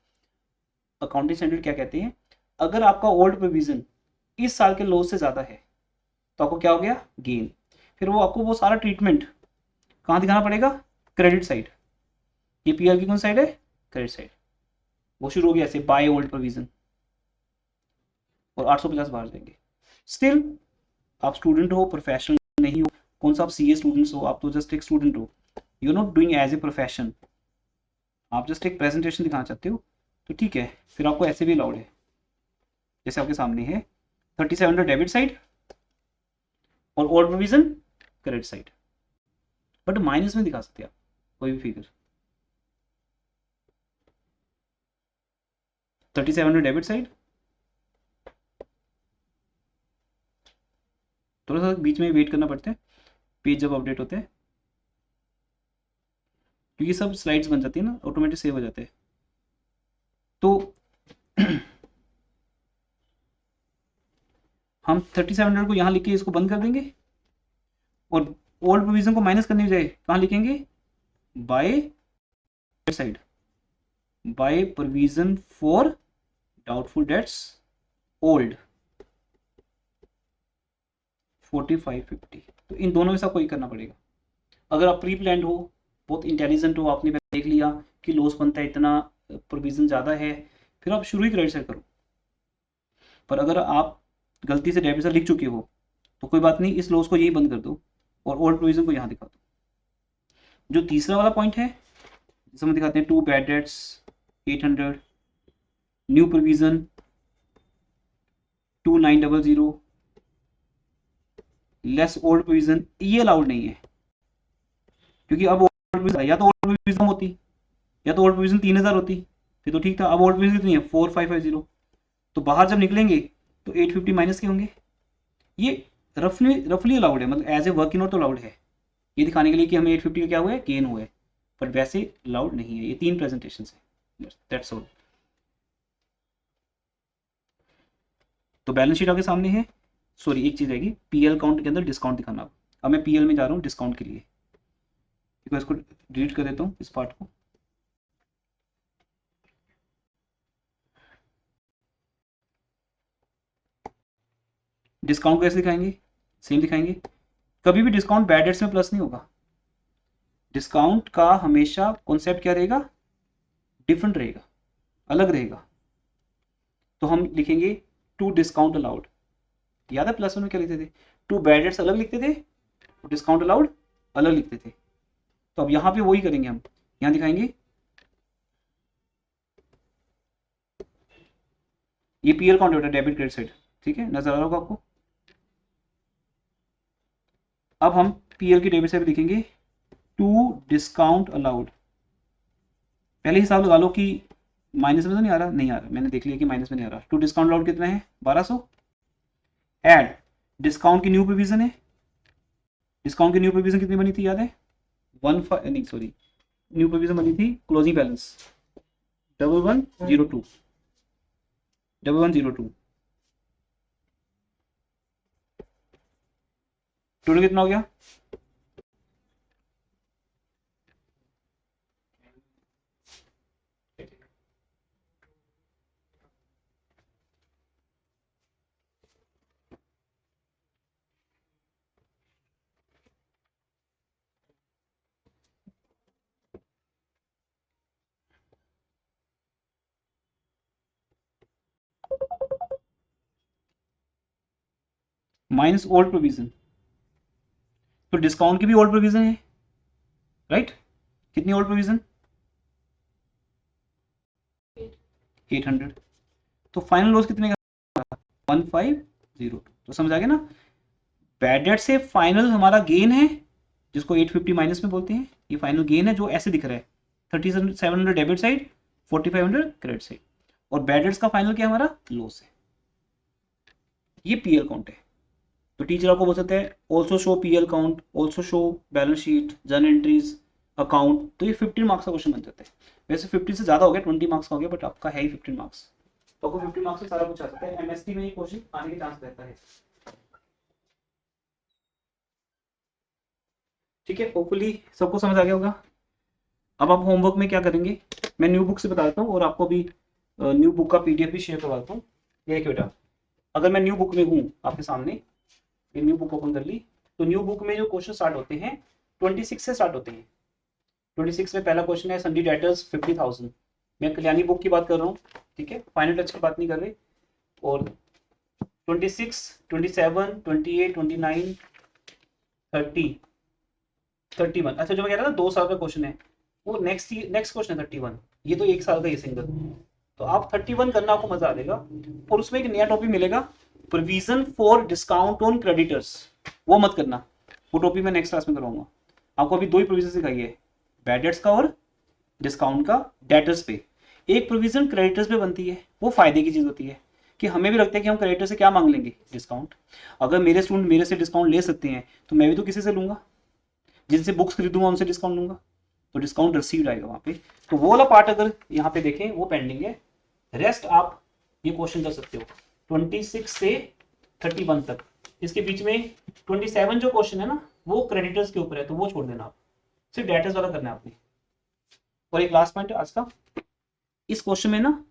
Accounting standard क्या कहते हैं? अगर आपका ओल्ड प्रोविजन इस साल के लॉस से ज्यादा है तो आपको क्या हो गया? गेन। फिर वो आपको वो सारा ट्रीटमेंट कहाँ दिखाना पड़ेगा? Credit side. ये पीआर की कौन साइड है? Credit side. वो शुरू हो गया ऐसे बाय ओल्ड प्रोविजन और 850 बाहर जाएंगे। स्टिल आप स्टूडेंट हो, प्रोफेशनल नहीं हो। कौन सा आप सीए स्टूडेंट्स हो? आप तो जस्ट एक स्टूडेंट हो, you not doing as a profession. आप जस्ट एक प्रेजेंटेशन दिखाना चाहते हो तो ठीक है, फिर आपको ऐसे भी अलाउड है। जैसे आपके सामने है 3700 डेबिट साइड और old provision credit side. But minus में दिखा सकते हैं आप कोई भी फिगर। 3700 डेबिट साइड, थोड़ा सा बीच में वेट करना पड़ता है पेज जब अपडेट होते हैं, क्योंकि सब स्लाइड्स बन जाती है ना, ऑटोमेटिक सेव हो जाते हैं। तो हम 3700 को यहाँ लिख के इसको बंद कर देंगे और ओल्ड प्रोविजन को माइनस करने की बजाय कहाँ लिखेंगे? By side, bye provision for doubtful dates old 4550। तो इन दोनों में से आपको एक करना पड़ेगा। अगर आप प्री प्लान्ड हो, बहुत इंटेलिजेंट हो, आपने देख लिया कि लॉस बनता है इतना, प्रोविजन ज़्यादा है, फिर आप शुरू ही क्रेडिट साइड करो। पर अगर आप गलती से डेबिट साइड लिख चुके हो तो कोई बात नहीं, इस लॉस को यही बंद कर दो और ओल्ड प्रोविजन को यहाँ दिखा दो। जो तीसरा वाला पॉइंट है जिसे हम दिखाते हैं, 2 bad debts 800, new provision 2900 less old provision, ये अलाउड नहीं है। क्योंकि अब ओल्ड प्रोविजन या तो ओल्ड प्रोविजन होती या तो ओल्ड प्रोविजन 3000 होती, फिर तो ठीक था। अब ओल्ड प्रोविजन कितनी है? 4550। तो बाहर जब निकलेंगे तो 850 माइनस के होंगे। ये रफली अलाउड है, मतलब एज ए वर्किंग नोट तो अलाउड है, ये दिखाने के लिए कि हमें 850 का क्या हुआ है? गेन हुआ है। पर वैसे अलाउड नहीं है। ये 3 प्रेजेंटेशन है, दैट्स ऑल। तो बैलेंस शीट आपके सामने है। सॉरी, एक चीज रहेगी, पीएल काउंट के अंदर डिस्काउंट दिखाना। अब मैं पीएल में जा रहा हूँ डिस्काउंट के लिए, इसको डिलीट कर देता हूँ इस पार्ट को। डिस्काउंट कैसे दिखाएंगे? सेम दिखाएंगे। कभी भी डिस्काउंट बैड डेट्स में प्लस नहीं होगा। डिस्काउंट का हमेशा कॉन्सेप्ट क्या रहेगा? डिफरेंट रहेगा, अलग रहेगा। तो हम लिखेंगे 2 डिस्काउंट अलाउड। याद है प्लस वन में क्या लिखते थे? 2 बैड डेट्स अलग लिखते थे, डिस्काउंट अलाउड अलग लिखते थे। तो अब यहां पे वही करेंगे, हम यहां दिखाएंगे ये पीएल काउंट होता है, डेबिट क्रेडिट साइड। ठीक है, नजर आ रहा होगा आपको। अब हम पीएल की डेबिट साइड लिखेंगे टू डिस्काउंट अलाउड। पहले हिसाब लगा लो कि माइनस में तो नहीं आ रहा, नहीं आ रहा, मैंने देख लिया कि माइनस में नहीं आ रहा। टू डिस्काउंट अलाउड कितना है 1200। ऐड डिस्काउंट की न्यू प्रोविजन है, डिस्काउंट की न्यू प्रोविजन कितनी बनी थी याद है, 15 नहीं सॉरी, न्यू प्रोविजन बनी थी क्लोजिंग बैलेंस 1102 1102। टोटल कितना हो गया, माइनस ओल्ड प्रोविजन, तो डिस्काउंट की भी ओल्ड प्रोविजन है राइट। कितनी ओल्ड प्रोविजन 800। तो फाइनल लॉस कितने का 1502। तो समझ आ गया ना, बैड डेट से फाइनल हमारा गेन है जिसको 850 माइनस में बोलते हैं, ये फाइनल गेन है जो ऐसे दिख रहा है 3700 डेबिट साइड 4500 क्रेडिट साइड, और बैड डेट्स का फाइनल क्या हमारा लॉस है। ये पीएल काउंट है। तो टीचर आपको बोल सकते हैं also show PL count, also show balance sheet, journal entries, account. तो ये 15 मार्क्स का क्वेश्चन बन जाता है। वैसे 50 से ज्यादा हो गया, 20 मार्क्स का हो गया, बट आपका है ही 15 मार्क्स। तो आपको 15 मार्क्स से सारा कुछ आ सकता है। एमएसटी में ये क्वेश्चन आने के चांस रहता है। ठीक है, होपफुली सबको समझ आ गया होगा। अब आप होमवर्क में क्या करेंगे, मैं न्यू बुक से बता देता हूँ और आपको भी न्यू बुक का पीडीएफ भी शेयर करवा देता हूँ। देखिए बेटा, अगर मैं न्यू बुक में हूँ आपके सामने, ये न्यू बुक ओपन कर ली, तो न्यू बुक में जो क्वेश्चन स्टार्ट होते हैं 26 से स्टार्ट होते हैं। 26 में पहला क्वेश्चन है संडी डेटर्स 50,000। मैं कल्याणी बुक की बात कर रहा हूँ, ठीक है, फाइनल टच की बात नहीं कर रहे। और 26, 27, 28, 29, 30, 31, अच्छा जो मैं कह रहा था 2 साल का क्वेश्चन है वो नेक्स्ट क्वेश्चन है 31। ये तो 1 साल का ये सिंगल। तो आप 31 करना, आपको मजा आ जाएगा। और उसमें एक नया टॉपिक मिलेगा, provision for discount on creditors. वो मत करना, वो टॉपिक मैं नेक्स्ट क्लास में कराऊंगा। आपको अभी 2 ही प्रोविजन सिखाई है, बैड डेट्स का और डिस्काउंट का डेटर्स पे। एक प्रोविजन क्रेडिटर्स पे बनती है, वो फायदे की चीज होती है कि हमें भी लगता है कि हम क्रेडिटर से क्या मांग लेंगे, डिस्काउंट। अगर मेरे स्टूडेंट मेरे से डिस्काउंट ले सकते हैं तो मैं भी तो किसी से लूंगा, जिनसे बुक्स खरीदूंगा उनसे डिस्काउंट लूंगा, तो डिस्काउंट रिसीव्ड आएगा वहां पे। तो वो वाला पार्ट अगर यहाँ पे देखें वो पेंडिंग है। रेस्ट आप ये क्वेश्चन कर सकते हो 26 से 31 तक। इसके बीच में 27 जो क्वेश्चन है ना वो क्रेडिटर्स के ऊपर है, तो वो छोड़ देना आप, सिर्फ डेटर्स वाला करना है आपने। और एक लास्ट पॉइंट आज का, इस क्वेश्चन में ना,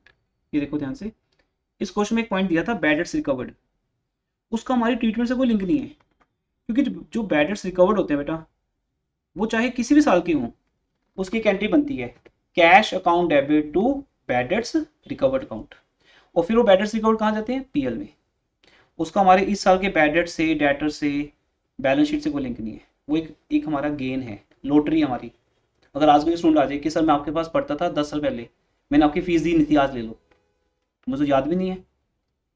ये देखो ध्यान से, इस क्वेश्चन में एक पॉइंट दिया था बैड डेट्स रिकवर्ड, उसका हमारी ट्रीटमेंट से कोई लिंक नहीं है। क्योंकि जो बैड डेट्स रिकवर्ड होते हैं बेटा, वो चाहे किसी भी साल की हो, उसकी एक एंट्री बनती है cash account debit to bad debts recovered account. और फिर वो बैड डेट्स रिकवर्ड कहाँ जाते हैं, पीएल में। उसका हमारे इस साल के बैड डेट से, डेटर से, बैलेंस शीट से कोई लिंक नहीं है। वो एक हमारा गेन है, लॉटरी हमारी। अगर आज कोई स्टूडेंट आ जाए कि सर मैं आपके पास पढ़ता था 10 साल पहले, मैंने आपकी फीस दी नहीं थी, आज ले लो, मुझे याद भी नहीं है।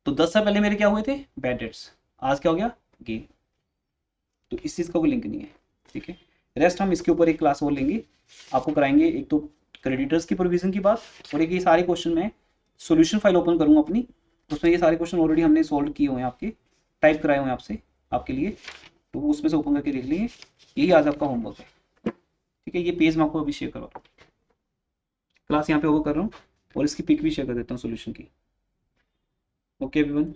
तो 10 साल पहले मेरे क्या हुए थे, बैड डेट्स, आज क्या हो गया, गेन। तो इस चीज़ का कोई लिंक नहीं है, ठीक है। रेस्ट हम इसके ऊपर एक क्लास और लेंगे, आपको कराएंगे एक तो क्रेडिटर्स की प्रोविजन की बात, और एक ये सारे क्वेश्चन में सॉल्यूशन फाइल ओपन करूंगा अपनी, उसमें ये सारे क्वेश्चन ऑलरेडी हमने सॉल्व किए हुए हैं, आपके टाइप कराए हुए हैं आपसे आपके लिए, तो वो उसमें से ओपन करके देख लेंगे। यही आज आपका होमवर्क है, ठीक है। ये पेज मैं आपको अभी शेयर करवा, क्लास यहाँ पे ओवर कर रहा हूँ और इसकी पिक भी शेयर कर देता हूँ सोल्यूशन की। Okay everyone.